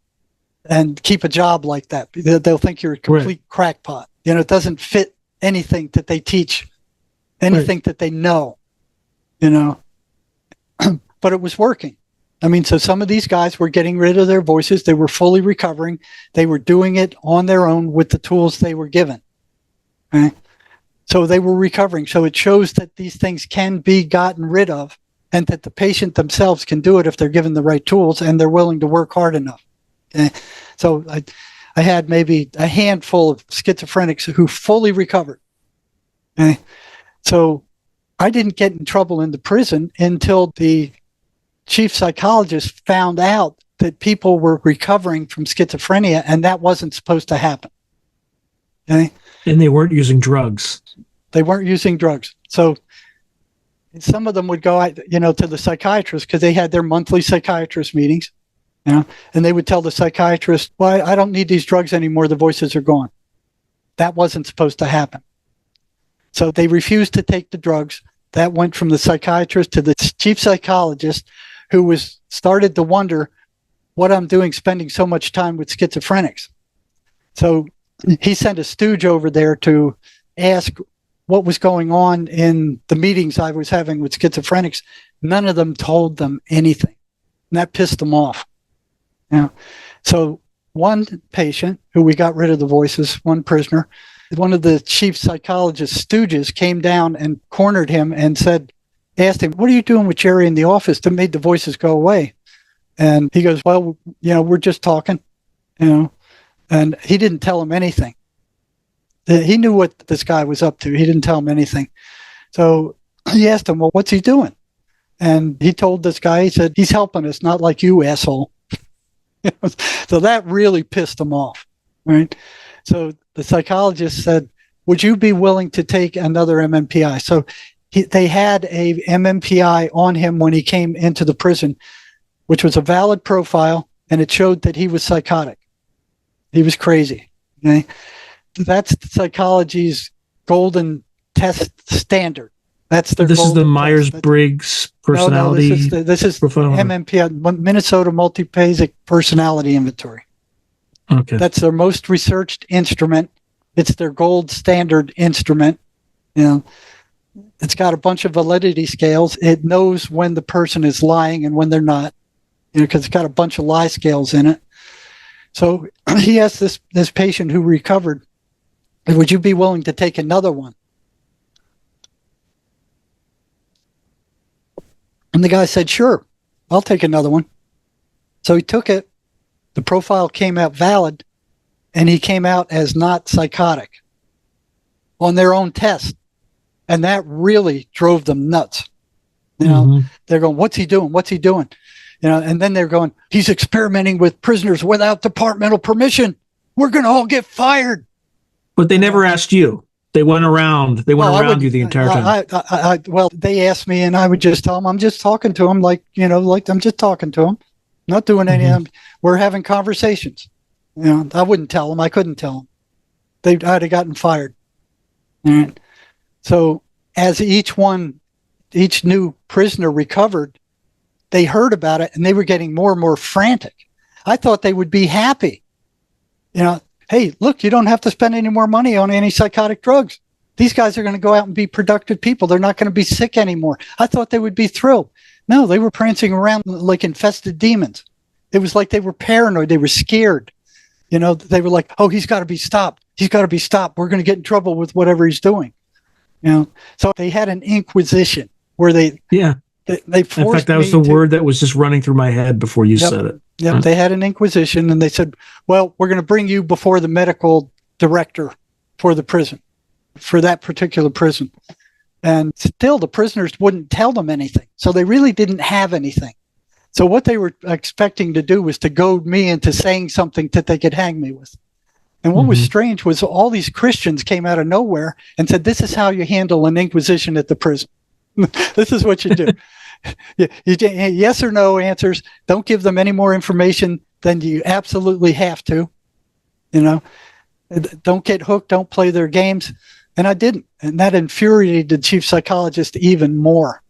and keep a job like that. They'll think you're a complete crackpot. It doesn't fit anything that they teach, anything that they know, but it was working. I mean, so some of these guys were getting rid of their voices. They were fully recovering. They were doing it on their own with the tools they were given. Okay? So they were recovering. So it shows that these things can be gotten rid of and that the patient themselves can do it if they're given the right tools and they're willing to work hard enough. Okay? So I had maybe a handful of schizophrenics who fully recovered. Okay? So I didn't get in trouble in the prison until the chief psychologist found out that people were recovering from schizophrenia, and that wasn't supposed to happen. Okay? And they weren't using drugs. They weren't using drugs. So some of them would go, to the psychiatrist because they had their monthly psychiatrist meetings, and they would tell the psychiatrist, well, I don't need these drugs anymore. The voices are gone. That wasn't supposed to happen. So they refused to take the drugs. That went from the psychiatrist to the chief psychologist, who started to wonder what I'm doing spending so much time with schizophrenics. So he sent a stooge over there to ask what was going on in the meetings I was having with schizophrenics. None of them told them anything. And that pissed them off. So one patient who we got rid of the voices, one prisoner, one of the chief psychologist's stooges came down and cornered him and asked him, what are you doing with Jerry in the office that made the voices go away? And he goes, well, we're just talking, and he didn't tell him anything. He knew what this guy was up to. He didn't tell him anything. So he asked him, well, what's he doing? And he told this guy, he said, he's helping us, not like you, asshole. So that really pissed him off, right? So the psychologist said, would you be willing to take another MMPI? So they had a MMPI on him when he came into the prison, which was a valid profile, and it showed that he was psychotic. He was crazy. Okay? That's psychology's golden test standard. That's their. This is the Myers-Briggs personality. No, this is MMPI, Minnesota Multiphasic Personality Inventory. Okay. That's their most researched instrument. It's their gold standard instrument. It's got a bunch of validity scales. It knows when the person is lying and when they're not, because it's got a bunch of lie scales in it. So he asked this patient who recovered, would you be willing to take another one? And the guy said, sure, I'll take another one. So he took it. The profile came out valid, and he came out as not psychotic on their own test. And that really drove them nuts. They're going, what's he doing? What's he doing? And then they're going, he's experimenting with prisoners without departmental permission. We're going to all get fired. But they never asked you. They went around. They went around you the entire time. Well, they asked me, and I would just tell them, I'm just talking to them, like I'm just talking to them, not doing any of them. We're having conversations. I wouldn't tell them. I couldn't tell them. I'd have gotten fired. And so as each new prisoner recovered, they heard about it, and they were getting more and more frantic. I thought they would be happy. Hey, look, you don't have to spend any more money on antipsychotic drugs. These guys are going to go out and be productive people. They're not going to be sick anymore. I thought they would be thrilled. No, they were prancing around like infested demons. It was like they were paranoid. They were scared. They were like, oh, he's got to be stopped. He's got to be stopped. We're going to get in trouble with whatever he's doing. So they had an Inquisition where they forced. In fact, that was the word that was just running through my head before you said it. Yep, they had an Inquisition, and they said, well, we're going to bring you before the medical director for the prison. for that particular prison. And still, the prisoners wouldn't tell them anything. So they really didn't have anything. So what they were expecting to do was to goad me into saying something that they could hang me with. And what was strange was all these Christians came out of nowhere and said, this is how you handle an inquisition at the prison. This is what you do. Yes or no answers. Don't give them any more information than you absolutely have to. Don't get hooked. Don't play their games. And I didn't. And that infuriated the chief psychologist even more.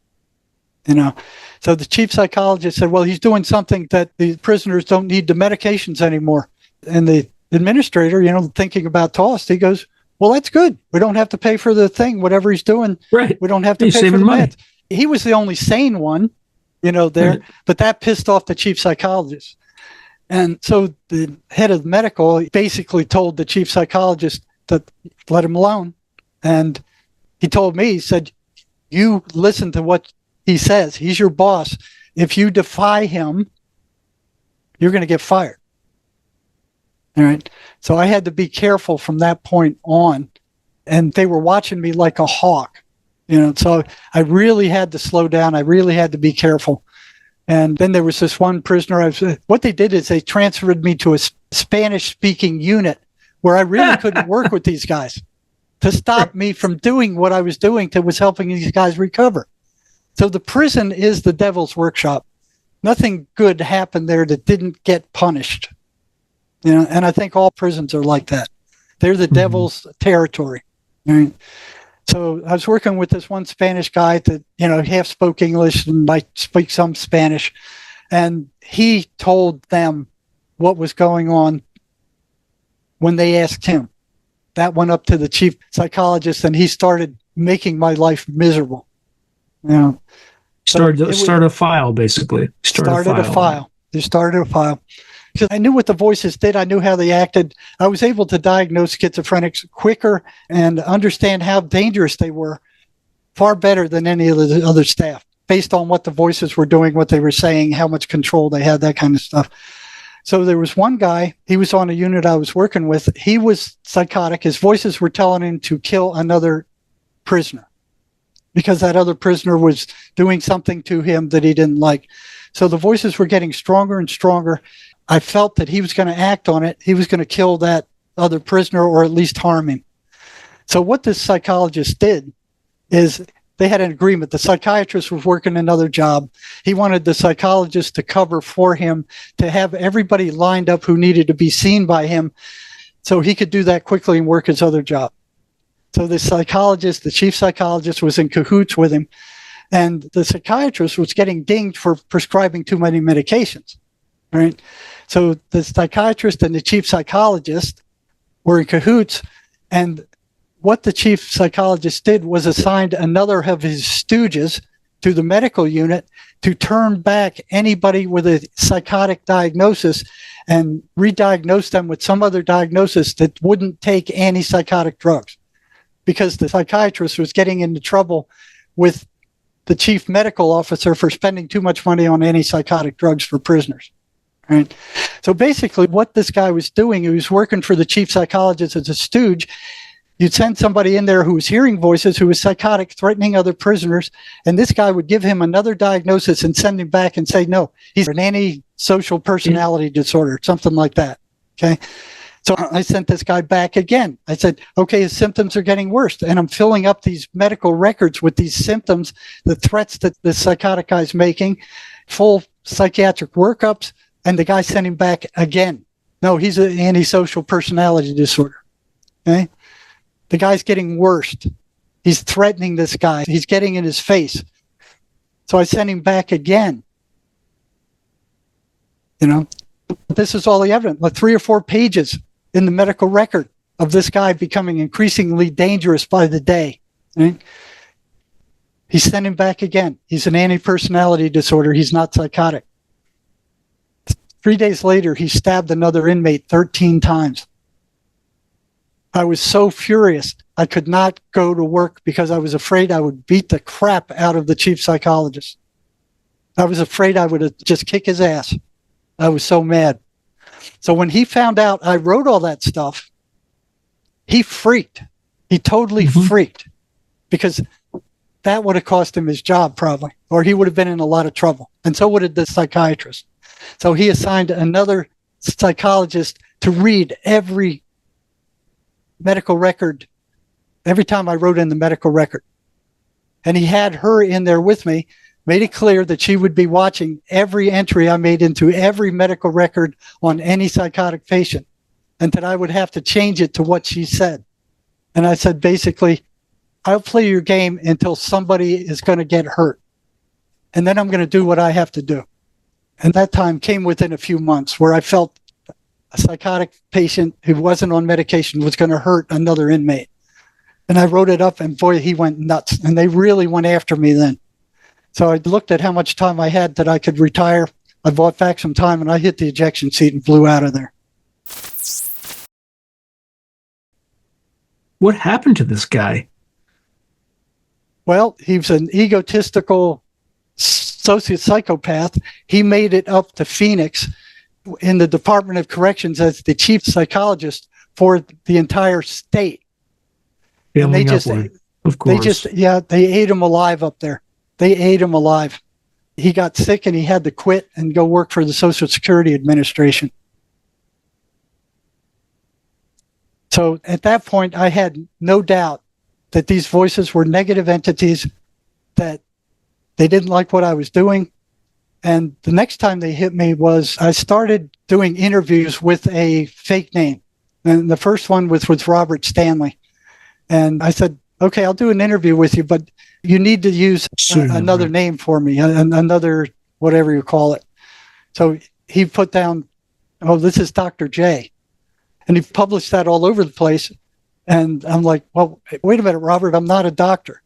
So the chief psychologist said, well, he's doing something that the prisoners don't need the medications anymore. And the administrator, thinking about Tost, he goes, well, that's good. We don't have to pay for the thing, whatever he's doing. Right. We don't have to He's pay for saving the money. meds. He was the only sane one, there, Right. but that pissed off the chief psychologist. And so the head of medical basically told the chief psychologist to let him alone. And he told me, he said, you listen to what he says. He's your boss. If you defy him, you're going to get fired. All right. So I had to be careful from that point on. And they were watching me like a hawk, so I really had to slow down. I really had to be careful. And then there was this one prisoner. What they did is they transferred me to a Spanish-speaking unit where I really couldn't work with these guys to stop me from doing what I was doing that was helping these guys recover. So the prison is the devil's workshop. Nothing good happened there that didn't get punished. And I think all prisons are like that. They're the devil's territory. Right? So I was working with this one Spanish guy that, half spoke English and might speak some Spanish. And he told them what was going on when they asked him. That went up to the chief psychologist, and he started making my life miserable. Start a file, basically. Started a file. Because I knew what the voices did. I knew how they acted. I was able to diagnose schizophrenics quicker and understand how dangerous they were far better than any of the other staff, based on what the voices were doing, what they were saying, how much control they had, that kind of stuff. So there was one guy, he was on a unit I was working with. He was psychotic. His voices were telling him to kill another prisoner because that other prisoner was doing something to him that he didn't like. So the voices were getting stronger and stronger. I felt that he was going to act on it. He was going to kill that other prisoner or at least harm him. So what this psychologist did is they had an agreement. The psychiatrist was working another job. He wanted the psychologist to cover for him, to have everybody lined up who needed to be seen by him so he could do that quickly and work his other job. So the psychologist, the chief psychologist, was in cahoots with him. And the psychiatrist was getting dinged for prescribing too many medications. Right? So the psychiatrist and the chief psychologist were in cahoots, and what the chief psychologist did was assigned another of his stooges to the medical unit to turn back anybody with a psychotic diagnosis and re-diagnose them with some other diagnosis that wouldn't take antipsychotic drugs, because the psychiatrist was getting into trouble with the chief medical officer for spending too much money on antipsychotic drugs for prisoners. Right. So basically what this guy was doing, he was working for the chief psychologist as a stooge. You'd send somebody in there who was hearing voices, who was psychotic, threatening other prisoners, and this guy would give him another diagnosis and send him back and say, no, he's an antisocial personality disorder, something like that. Okay. So I sent this guy back again. I said, okay, his symptoms are getting worse. And I'm filling up these medical records with these symptoms, the threats that the psychotic guy's making, full psychiatric workups. And the guy sent him back again. No, he's an antisocial personality disorder. Okay? The guy's getting worse. He's threatening this guy. He's getting in his face. So I sent him back again. This is all the evidence, like 3 or 4 pages in the medical record of this guy becoming increasingly dangerous by the day. Right? He sent him back again. He's an anti-personality disorder. He's not psychotic. 3 days later, he stabbed another inmate 13 times. I was so furious. I could not go to work because I was afraid I would beat the crap out of the chief psychologist. I was afraid I would just kick his ass. I was so mad. So when he found out I wrote all that stuff, he freaked. He totally freaked, because that would have cost him his job probably, or he would have been in a lot of trouble. And so would have the psychiatrist. So he assigned another psychologist to read every medical record, every time I wrote in the medical record. And he had her in there with me, made it clear that she would be watching every entry I made into every medical record on any psychotic patient, and that I would have to change it to what she said. And I said, basically, I'll play your game until somebody is going to get hurt. And then I'm going to do what I have to do. And that time came within a few months where I felt a psychotic patient who wasn't on medication was going to hurt another inmate. And I wrote it up, and boy, he went nuts. And they really went after me then. So I looked at how much time I had that I could retire. I bought back some time, and I hit the ejection seat and flew out of there. What happened to this guy? Well, he was an egotistical sociopath. He made it up to Phoenix in the Department of Corrections as the chief psychologist for the entire state. And they just, of course. They ate him alive up there. They ate him alive. He got sick and he had to quit and go work for the Social Security Administration. So at that point, I had no doubt that these voices were negative entities, that they didn't like what I was doing. And the next time they hit me was I started doing interviews with a fake name. And the first one was with Robert Stanley. And I said, okay, I'll do an interview with you, but you need to use another name for me, another whatever you call it. So he put down, oh, this is Dr. J. And he published that all over the place. And I'm like, well, wait a minute, Robert, I'm not a doctor.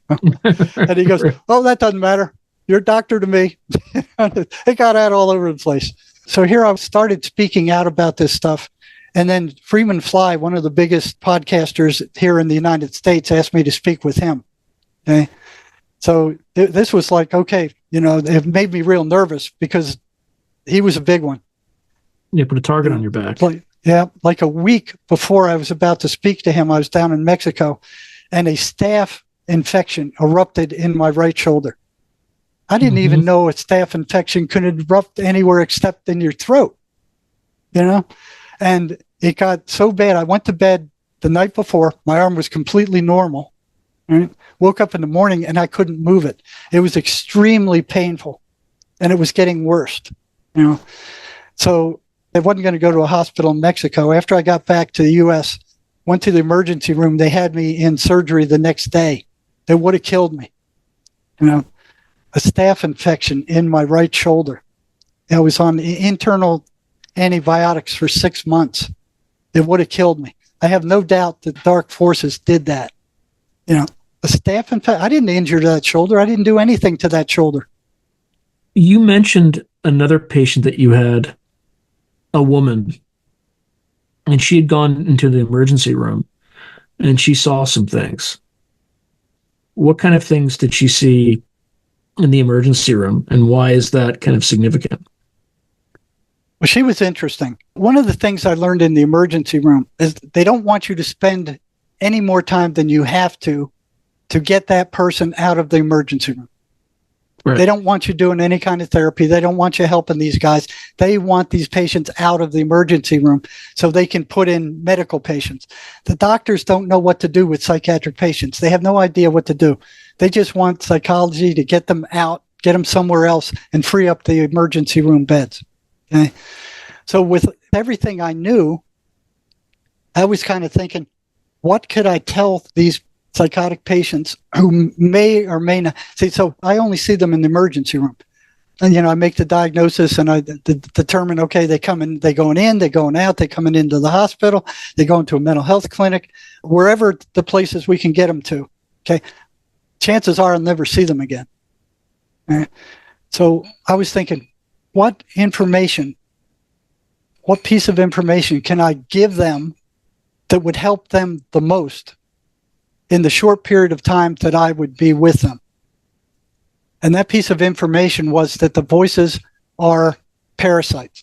And he goes, oh, that doesn't matter. You're a doctor to me. It got out all over the place. So here I started speaking out about this stuff. And then Freeman Fly, one of the biggest podcasters here in the United States, asked me to speak with him. Okay. So this was like, okay, it made me real nervous because he was a big one. You put a target on your back. Like a week before I was about to speak to him, I was down in Mexico, and a staph infection erupted in my right shoulder. I didn't even know a staph infection could erupt anywhere except in your throat, And it got so bad, I went to bed the night before. My arm was completely normal. Right? Woke up in the morning and I couldn't move it. It was extremely painful, and it was getting worse. So I wasn't going to go to a hospital in Mexico. After I got back to the U.S., went to the emergency room. They had me in surgery the next day. They would have killed me. A staph infection in my right shoulder. I was on internal antibiotics for 6 months. It would have killed me. I have no doubt that dark forces did that. A staph infection. I didn't injure that shoulder. I didn't do anything to that shoulder. You mentioned another patient that you had, a woman, and she had gone into the emergency room and she saw some things. What kind of things did she see in the emergency room, and why is that kind of significant? Well, she was interesting. One of the things I learned in the emergency room is they don't want you to spend any more time than you have to get that person out of the emergency room. Right. They don't want you doing any kind of therapy. They don't want you helping these guys. They want these patients out of the emergency room so they can put in medical patients. The doctors don't know what to do with psychiatric patients. They have no idea what to do. They just want psychology to get them out, get them somewhere else, and free up the emergency room beds. Okay. So with everything I knew, I was kind of thinking, what could I tell these psychotic patients who may or may not see? So I only see them in the emergency room. And, I make the diagnosis and I determine, okay, they going in, they going out, they coming into the hospital, they go into a mental health clinic, wherever the places we can get them to. Okay. Chances are I'll never see them again. All right. So I was thinking, what piece of information can I give them that would help them the most in the short period of time that I would be with them? And that piece of information was that the voices are parasites.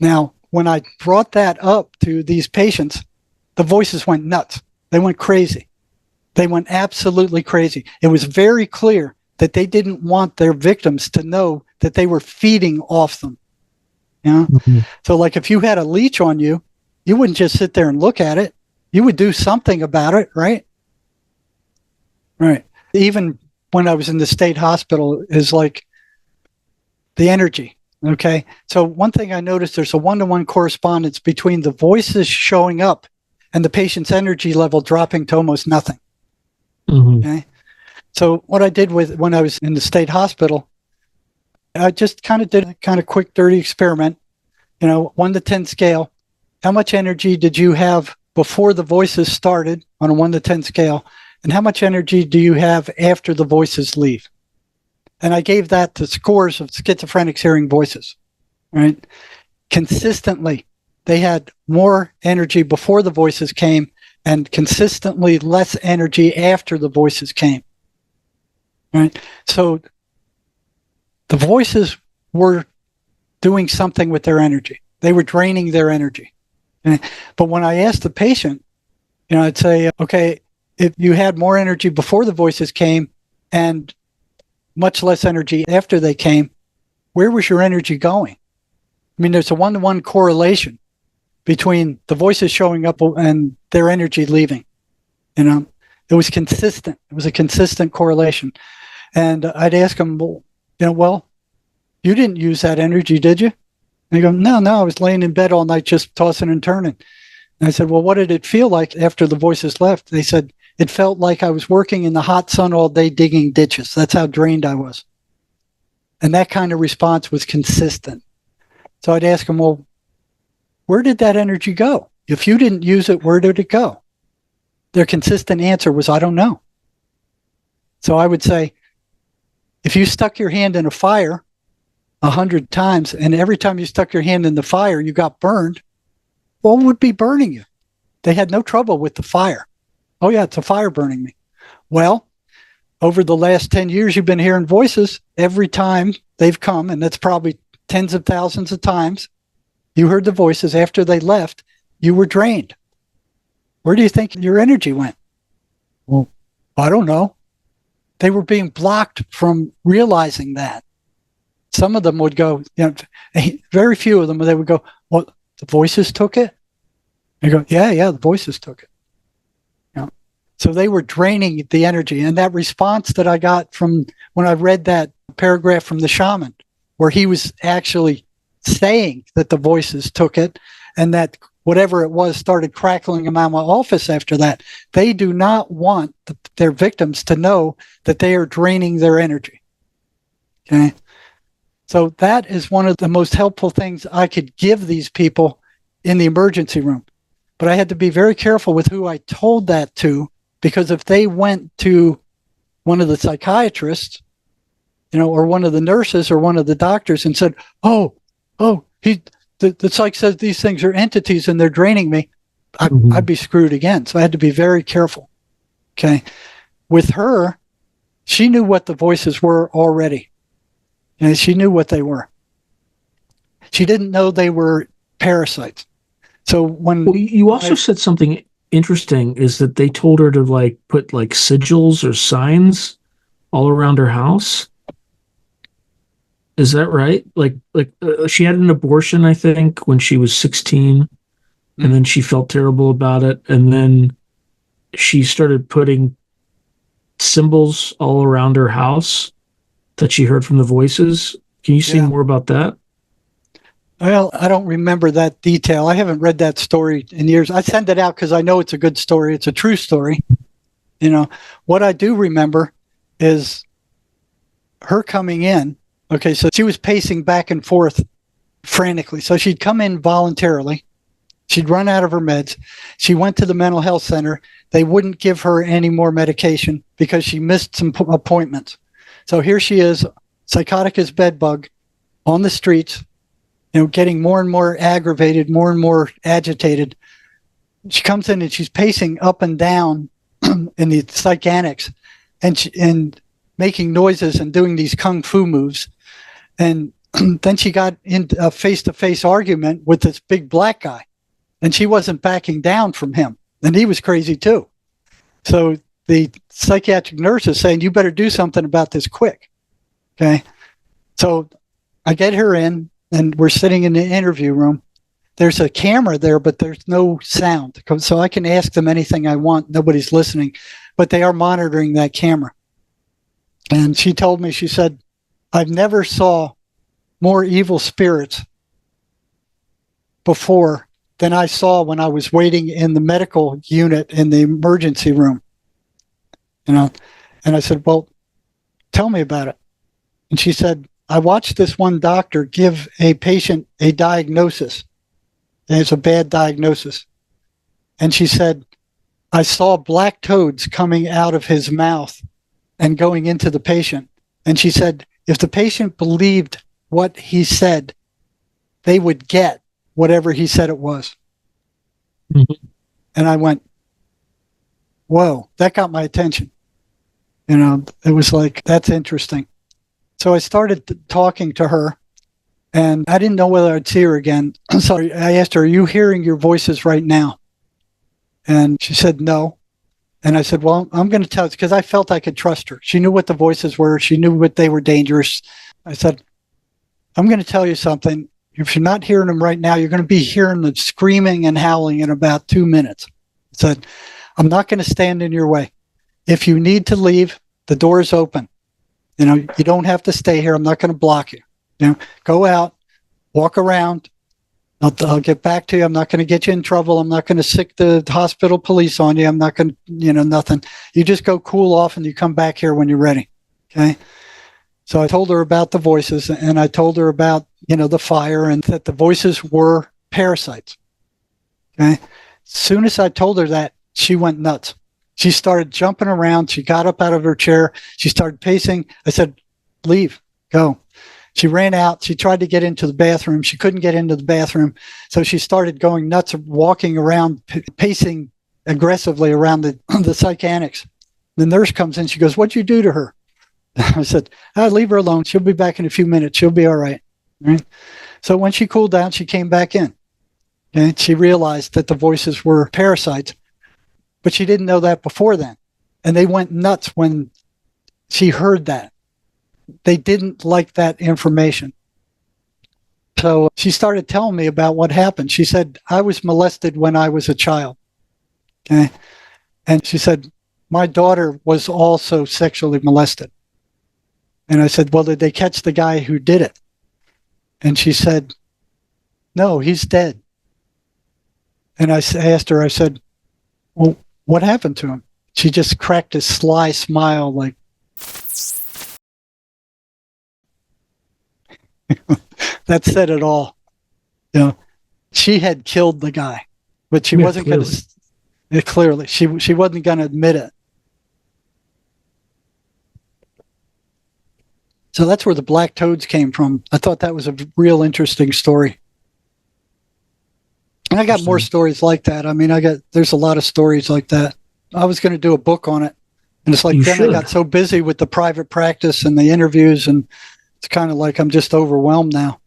Now, when I brought that up to these patients, the voices went nuts. They went crazy. They went absolutely crazy. It was very clear that they didn't want their victims to know that they were feeding off them. You know? Mhm. So like if you had a leech on you, you wouldn't just sit there and look at it. You would do something about it, right? Right. Even when I was in the state hospital is like the energy. Okay. So one thing I noticed, there's a one-to-one correspondence between the voices showing up and the patient's energy level dropping to almost nothing. Mhm. Okay. So what I did when I was in the state hospital, I just kind of did a kind of quick, dirty experiment, 1 to 10 scale. How much energy did you have before the voices started on a 1 to 10 scale? And how much energy do you have after the voices leave? And I gave that to scores of schizophrenics hearing voices, right? Consistently, they had more energy before the voices came and consistently less energy after the voices came, right? So the voices were doing something with their energy. They were draining their energy. But when I asked the patient, I'd say, okay, if you had more energy before the voices came and much less energy after they came, where was your energy going? I mean, there's a one-to-one correlation between the voices showing up and their energy leaving. It was consistent. It was a consistent correlation. And I'd ask them, well, you didn't use that energy, did you? And they go, no, I was laying in bed all night just tossing and turning. And I said, well, what did it feel like after the voices left? They said, it felt like I was working in the hot sun all day digging ditches. That's how drained I was. And that kind of response was consistent. So I'd ask them, well, where did that energy go? If you didn't use it, where did it go? Their consistent answer was, I don't know. So I would say, if you stuck your hand in a fire 100 times, and every time you stuck your hand in the fire, you got burned, what would be burning you? They had no trouble with the fire. Oh yeah, it's a fire burning me. Well, over the last 10 years, you've been hearing voices every time they've come, and that's probably tens of thousands of times. You heard the voices. After they left, you were drained. Where do you think your energy went? Well, I don't know. They were being blocked from realizing that. Some of them would go, very few of them, they would go, well, the voices took it? They go, yeah, the voices took it. So they were draining the energy. And that response that I got from when I read that paragraph from the shaman, where he was actually saying that the voices took it and that whatever it was started crackling around my office after that, they do not want their victims to know that they are draining their energy. Okay. So that is one of the most helpful things I could give these people in the emergency room. But I had to be very careful with who I told that to, because if they went to one of the psychiatrists, or one of the nurses or one of the doctors and said, the psych says these things are entities and they're draining me, I'd be screwed again. So I had to be very careful. Okay. With her, she knew what the voices were already. She knew what they were. She didn't know they were parasites. So when you also said something interesting, is that they told her to put sigils or signs all around her house. Is that right? She had an abortion, I think, when she was 16, and then she felt terrible about it, and then she started putting symbols all around her house that she heard from the voices. Can you say more about that? Well, I don't remember that detail. I haven't read that story in years. I send it out because I know it's a good story. It's a true story. What I do remember is her coming in. Okay, so she was pacing back and forth frantically. So she'd come in voluntarily. She'd run out of her meds. She went to the mental health center. They wouldn't give her any more medication because she missed some appointments. So here she is, psychotic as bedbug, on the streets, getting more and more aggravated, more and more agitated. She comes in and she's pacing up and down in the psych annex and making noises and doing these kung fu moves. And then she got in a face-to-face argument with this big black guy, and she wasn't backing down from him. and he was crazy too. So the psychiatric nurse is saying, you better do something about this quick. Okay. So I get her in, and we're sitting in the interview room. There's a camera there, but there's no sound. So I can ask them anything I want. Nobody's listening, but they are monitoring that camera. And she told me, she said, I've never saw more evil spirits before than I saw when I was waiting in the medical unit in the emergency room. And I said, well, tell me about it. And she said, I watched this one doctor give a patient a diagnosis. And it's a bad diagnosis. And she said, I saw black toads coming out of his mouth and going into the patient. And she said, if the patient believed what he said, they would get whatever he said it was. Mm-hmm. And I went, whoa, that got my attention. It was like, that's interesting. So I started talking to her, and I didn't know whether I'd see her again. So I asked her, are you hearing your voices right now? And she said, no. And I said, well, I'm going to tell you, because I felt I could trust her. She knew what the voices were. She knew what they were dangerous. I said, I'm going to tell you something. If you're not hearing them right now, you're going to be hearing them screaming and howling in about 2 minutes. I said, I'm not going to stand in your way. If you need to leave, the door is open. You don't have to stay here. I'm not going to block you. Go out, walk around. I'll get back to you. I'm not going to get you in trouble. I'm not going to sick the hospital police on you. I'm not going to, nothing. You just go cool off and you come back here when you're ready. Okay. So I told her about the voices, and I told her about, the fire, and that the voices were parasites. Okay. As soon as I told her that, she went nuts. She started jumping around. She got up out of her chair. She started pacing. I said, leave, go. She ran out. She tried to get into the bathroom. She couldn't get into the bathroom. So she started going nuts, walking around, pacing aggressively around the psych annex. The nurse comes in. She goes, what'd you do to her? I said, leave her alone. She'll be back in a few minutes. She'll be all right. Right? So when she cooled down, she came back in. And she realized that the voices were parasites. But she didn't know that before then. And they went nuts when she heard that. They didn't like that information. So she started telling me about what happened. She said, I was molested when I was a child. Okay. And she said, my daughter was also sexually molested. And I said, well, did they catch the guy who did it? And she said, no, he's dead. And I asked her, I said, well, what happened to him? She just cracked a sly smile like, that said it all. She had killed the guy, but she wasn't going to, clearly, she wasn't going to admit it. So that's where the black toads came from. I thought that was a real interesting story. And I got more stories like that. I mean, there's a lot of stories like that. I was going to do a book on it. And it's like, I got so busy with the private practice and the interviews, and it's kind of like I'm just overwhelmed now.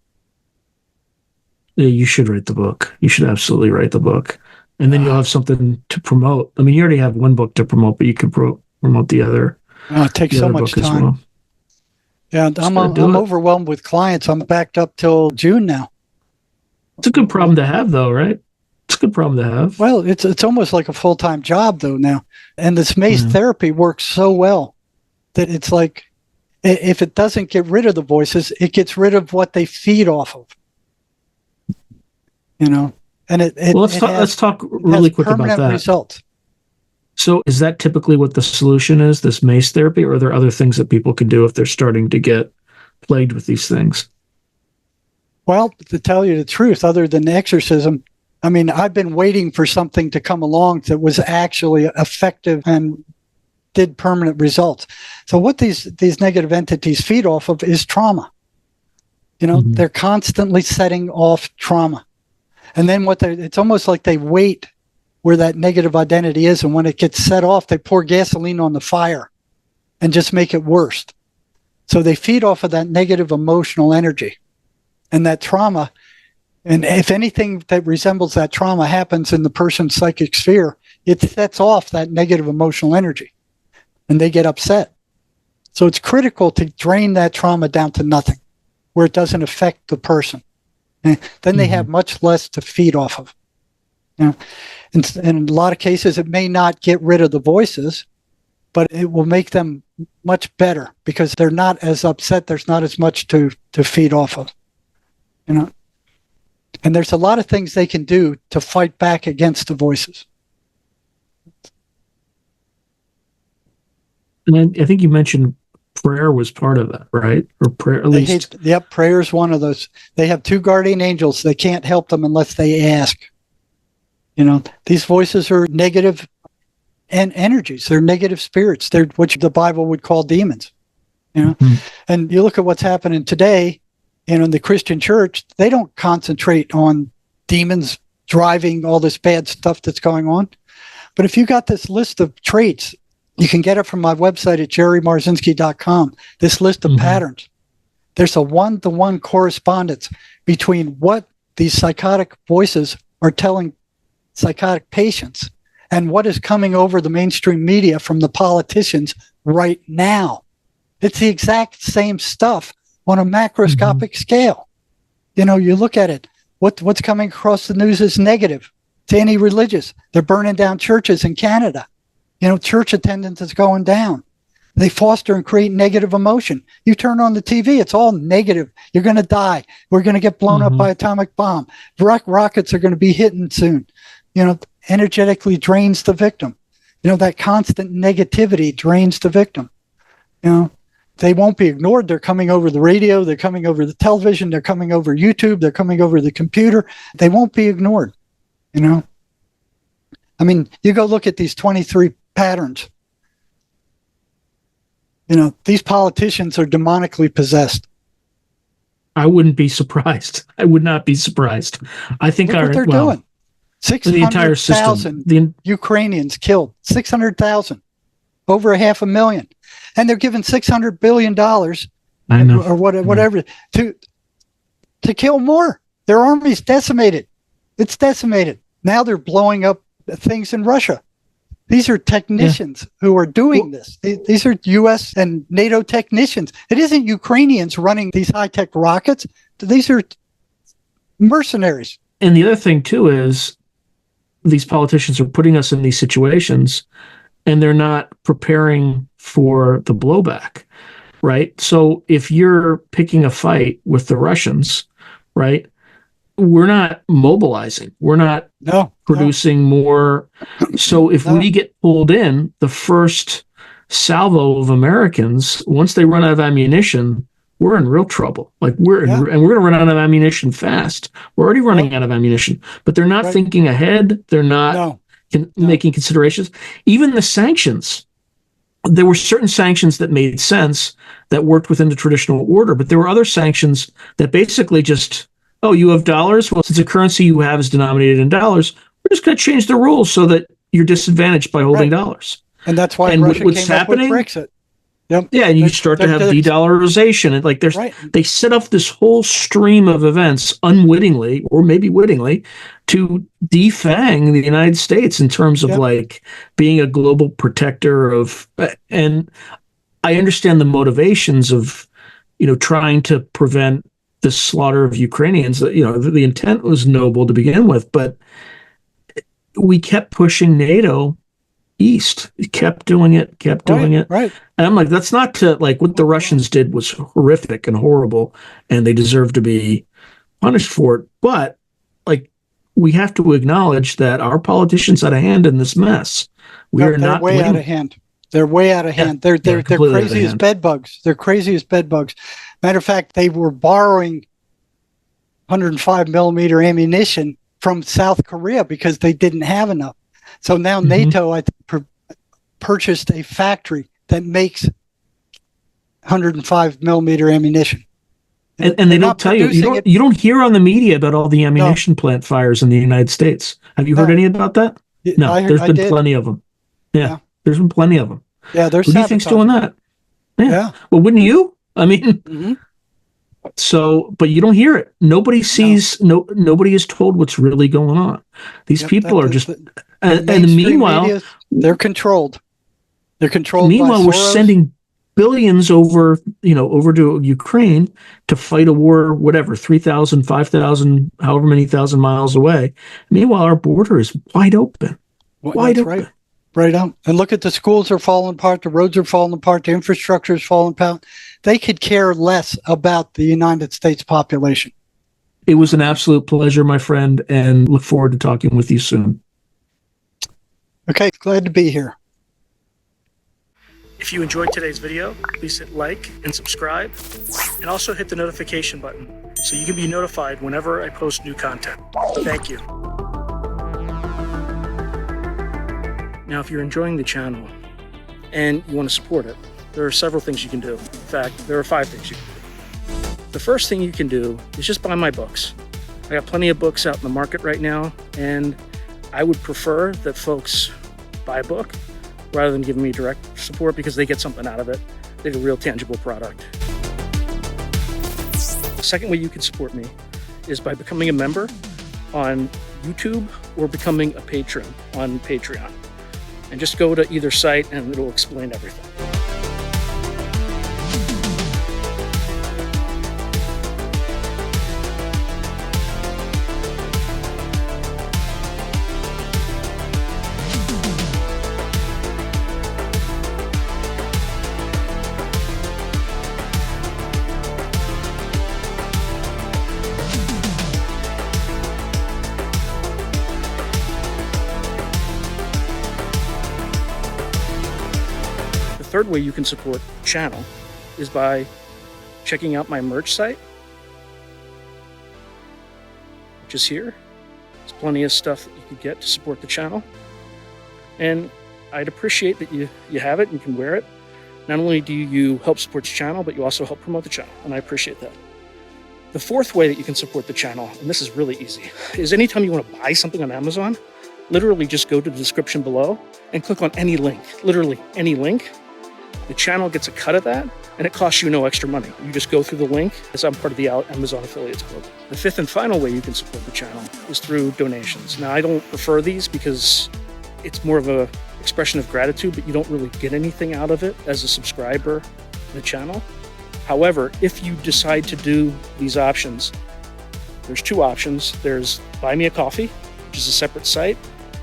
Yeah, you should write the book. You should absolutely write the book. And then you'll have something to promote. I mean, you already have one book to promote, but you could promote the other. It takes so much time. Well. Yeah, I'm overwhelmed with clients. I'm backed up till June now. It's a good problem to have, though, right? It's a good problem to have. Well, it's almost like a full-time job, though, now. And this mace therapy works so well that it's like, if it doesn't get rid of the voices, it gets rid of what they feed off of. And let's talk really quick about that. Results. So is that typically what the solution is, this mace therapy, or are there other things that people can do if they're starting to get plagued with these things? Well, to tell you the truth, other than exorcism, I mean, I've been waiting for something to come along that was actually effective and did permanent results. So what these negative entities feed off of is trauma. They're constantly setting off trauma. And then it's almost like they wait where that negative identity is, and when it gets set off, they pour gasoline on the fire and just make it worse. So they feed off of that negative emotional energy and that trauma. And if anything that resembles that trauma happens in the person's psychic sphere, it sets off that negative emotional energy and they get upset. So it's critical to drain that trauma down to nothing where it doesn't affect the person. And then they have much less to feed off of. You know, in a lot of cases, it may not get rid of the voices, but it will make them much better because they're not as upset. There's not as much to feed off of, you know. And there's a lot of things they can do to fight back against the voices. And I think you mentioned prayer was part of that, right? Or prayer, at least. Yep, prayer is one of those. They have 2 guardian angels. They can't help them unless they ask. You know, these voices are negative and energies. They're negative spirits. They're what the Bible would call demons. You know, and you look at what's happening today, you know, in the Christian church, they don't concentrate on demons driving all this bad stuff that's going on. But if you got this list of traits, you can get it from my website at jerrymarzinsky.com, this list of patterns. There's a one-to-one correspondence between what these psychotic voices are telling psychotic patients and what is coming over the mainstream media from the politicians right now. It's the exact same stuff on a macroscopic scale. You know, you look at it, what's coming across the news is negative. It's anti-religious. They're burning down churches in Canada. You know, church attendance is going down. They foster and create negative emotion. You turn on the TV, it's all negative. You're going to die. We're going to get blown up by atomic bomb. Rockets are going to be hitting soon. You know, energetically drains the victim. You know, that constant negativity drains the victim. You know, they won't be ignored. They're coming over the radio. They're coming over the television. They're coming over YouTube. They're coming over the computer. They won't be ignored. You know, I mean, you go look at these 23 patterns. You know, these politicians are demonically possessed. I wouldn't be surprised. I would not be surprised. I think Look what they're doing. The entire system. 600,000 Ukrainians killed. 600,000. Over 500,000. And they're given $600 billion I know. or whatever to kill more. Their army's decimated. It's decimated. Now they're blowing up things in Russia. These are technicians who are doing this. These are U.S. and NATO technicians. It isn't Ukrainians running these high-tech rockets. These are mercenaries. And the other thing, too, is these politicians are putting us in these situations and they're not preparing for the blowback, right? So if you're picking a fight with the Russians, right, we're not mobilizing. We're not producing more. So if we get pulled in, the first salvo of Americans, once they run out of ammunition, we're in real trouble. Like and we're going to run out of ammunition fast. We're already running out of ammunition, but they're not thinking ahead. They're not making considerations. Even the sanctions, there were certain sanctions that made sense that worked within the traditional order, but there were other sanctions that basically just, oh, you have dollars? Well, since the currency you have is denominated in dollars, we're just going to change the rules so that you're disadvantaged by holding dollars. And that's why Russia came up with Brexit. Yep. Yeah, and you start to have de-dollarization. And like they set up this whole stream of events unwittingly, or maybe wittingly, to defang the United States in terms of like being a global protector of. And I understand the motivations of, you know, trying to prevent the slaughter of Ukrainians. You know, the intent was noble to begin with, but we kept pushing NATO east. It kept doing it. Right. And I'm like, that's not to, like, what the Russians did was horrific and horrible, and they deserve to be punished for it. But, like, we have to acknowledge that our politicians had a hand in this mess. They're not way out of hand. They're way out of hand. They're crazy as bed bugs. They're crazy as bed bugs. Matter of fact, they were borrowing 105 millimeter ammunition from South Korea because they didn't have enough. So now NATO purchased a factory that makes 105 millimeter ammunition. And they don't tell you. You don't hear on the media about all the ammunition plant fires in the United States. Have you heard any about that? No, there's been plenty of them. Yeah, there's been plenty of them. Yeah, there's. Who do you think's doing that? Yeah. Well, wouldn't you? I mean, So, but you don't hear it. Nobody sees, nobody is told what's really going on. These people are just, and meanwhile, media, they're controlled. They're controlled. Meanwhile, by we're Soros. sending billions over to Ukraine to fight a war, whatever, 3,000, 5,000, however many thousand miles away. Meanwhile, our border is wide open. Wide open. Right. Right on. And look at the schools are falling apart, the roads are falling apart, the infrastructure is falling apart. They could care less about the United States population. It was an absolute pleasure, my friend, and look forward to talking with you soon. Okay, glad to be here. If you enjoyed today's video, please hit like and subscribe, and also hit the notification button so you can be notified whenever I post new content. Thank you. Now, if you're enjoying the channel and you want to support it, there are several things you can do. In fact, there are 5 things you can do. The first thing you can do is just buy my books. I got plenty of books out in the market right now, and I would prefer that folks buy a book rather than giving me direct support, because they get something out of it. They get a real tangible product. The second way you can support me is by becoming a member on YouTube or becoming a patron on Patreon. And just go to either site and it'll explain everything. The third way you can support the channel is by checking out my merch site, which is here. There's plenty of stuff that you can get to support the channel. And I'd appreciate that you have it and you can wear it. Not only do you help support the channel, but you also help promote the channel, and I appreciate that. The fourth way that you can support the channel, and this is really easy, is anytime you want to buy something on Amazon, literally just go to the description below and click on any link, literally any link. The channel gets a cut of that, and it costs you no extra money. You just go through the link, as I'm part of the Amazon Affiliates Club. The fifth and final way you can support the channel is through donations. Now, I don't prefer these because it's more of an expression of gratitude, but you don't really get anything out of it as a subscriber to the channel. However, if you decide to do these options, there's 2 options. There's Buy Me a Coffee, which is a separate site,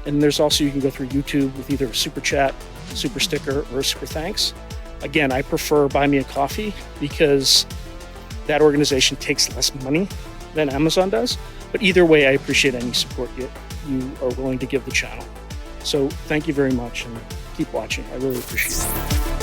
and there's also, you can go through YouTube with either a super chat, super sticker, or a super thanks. Again, I prefer Buy Me a Coffee because that organization takes less money than Amazon does. But either way, I appreciate any support you are willing to give the channel. So thank you very much, and keep watching. I really appreciate it.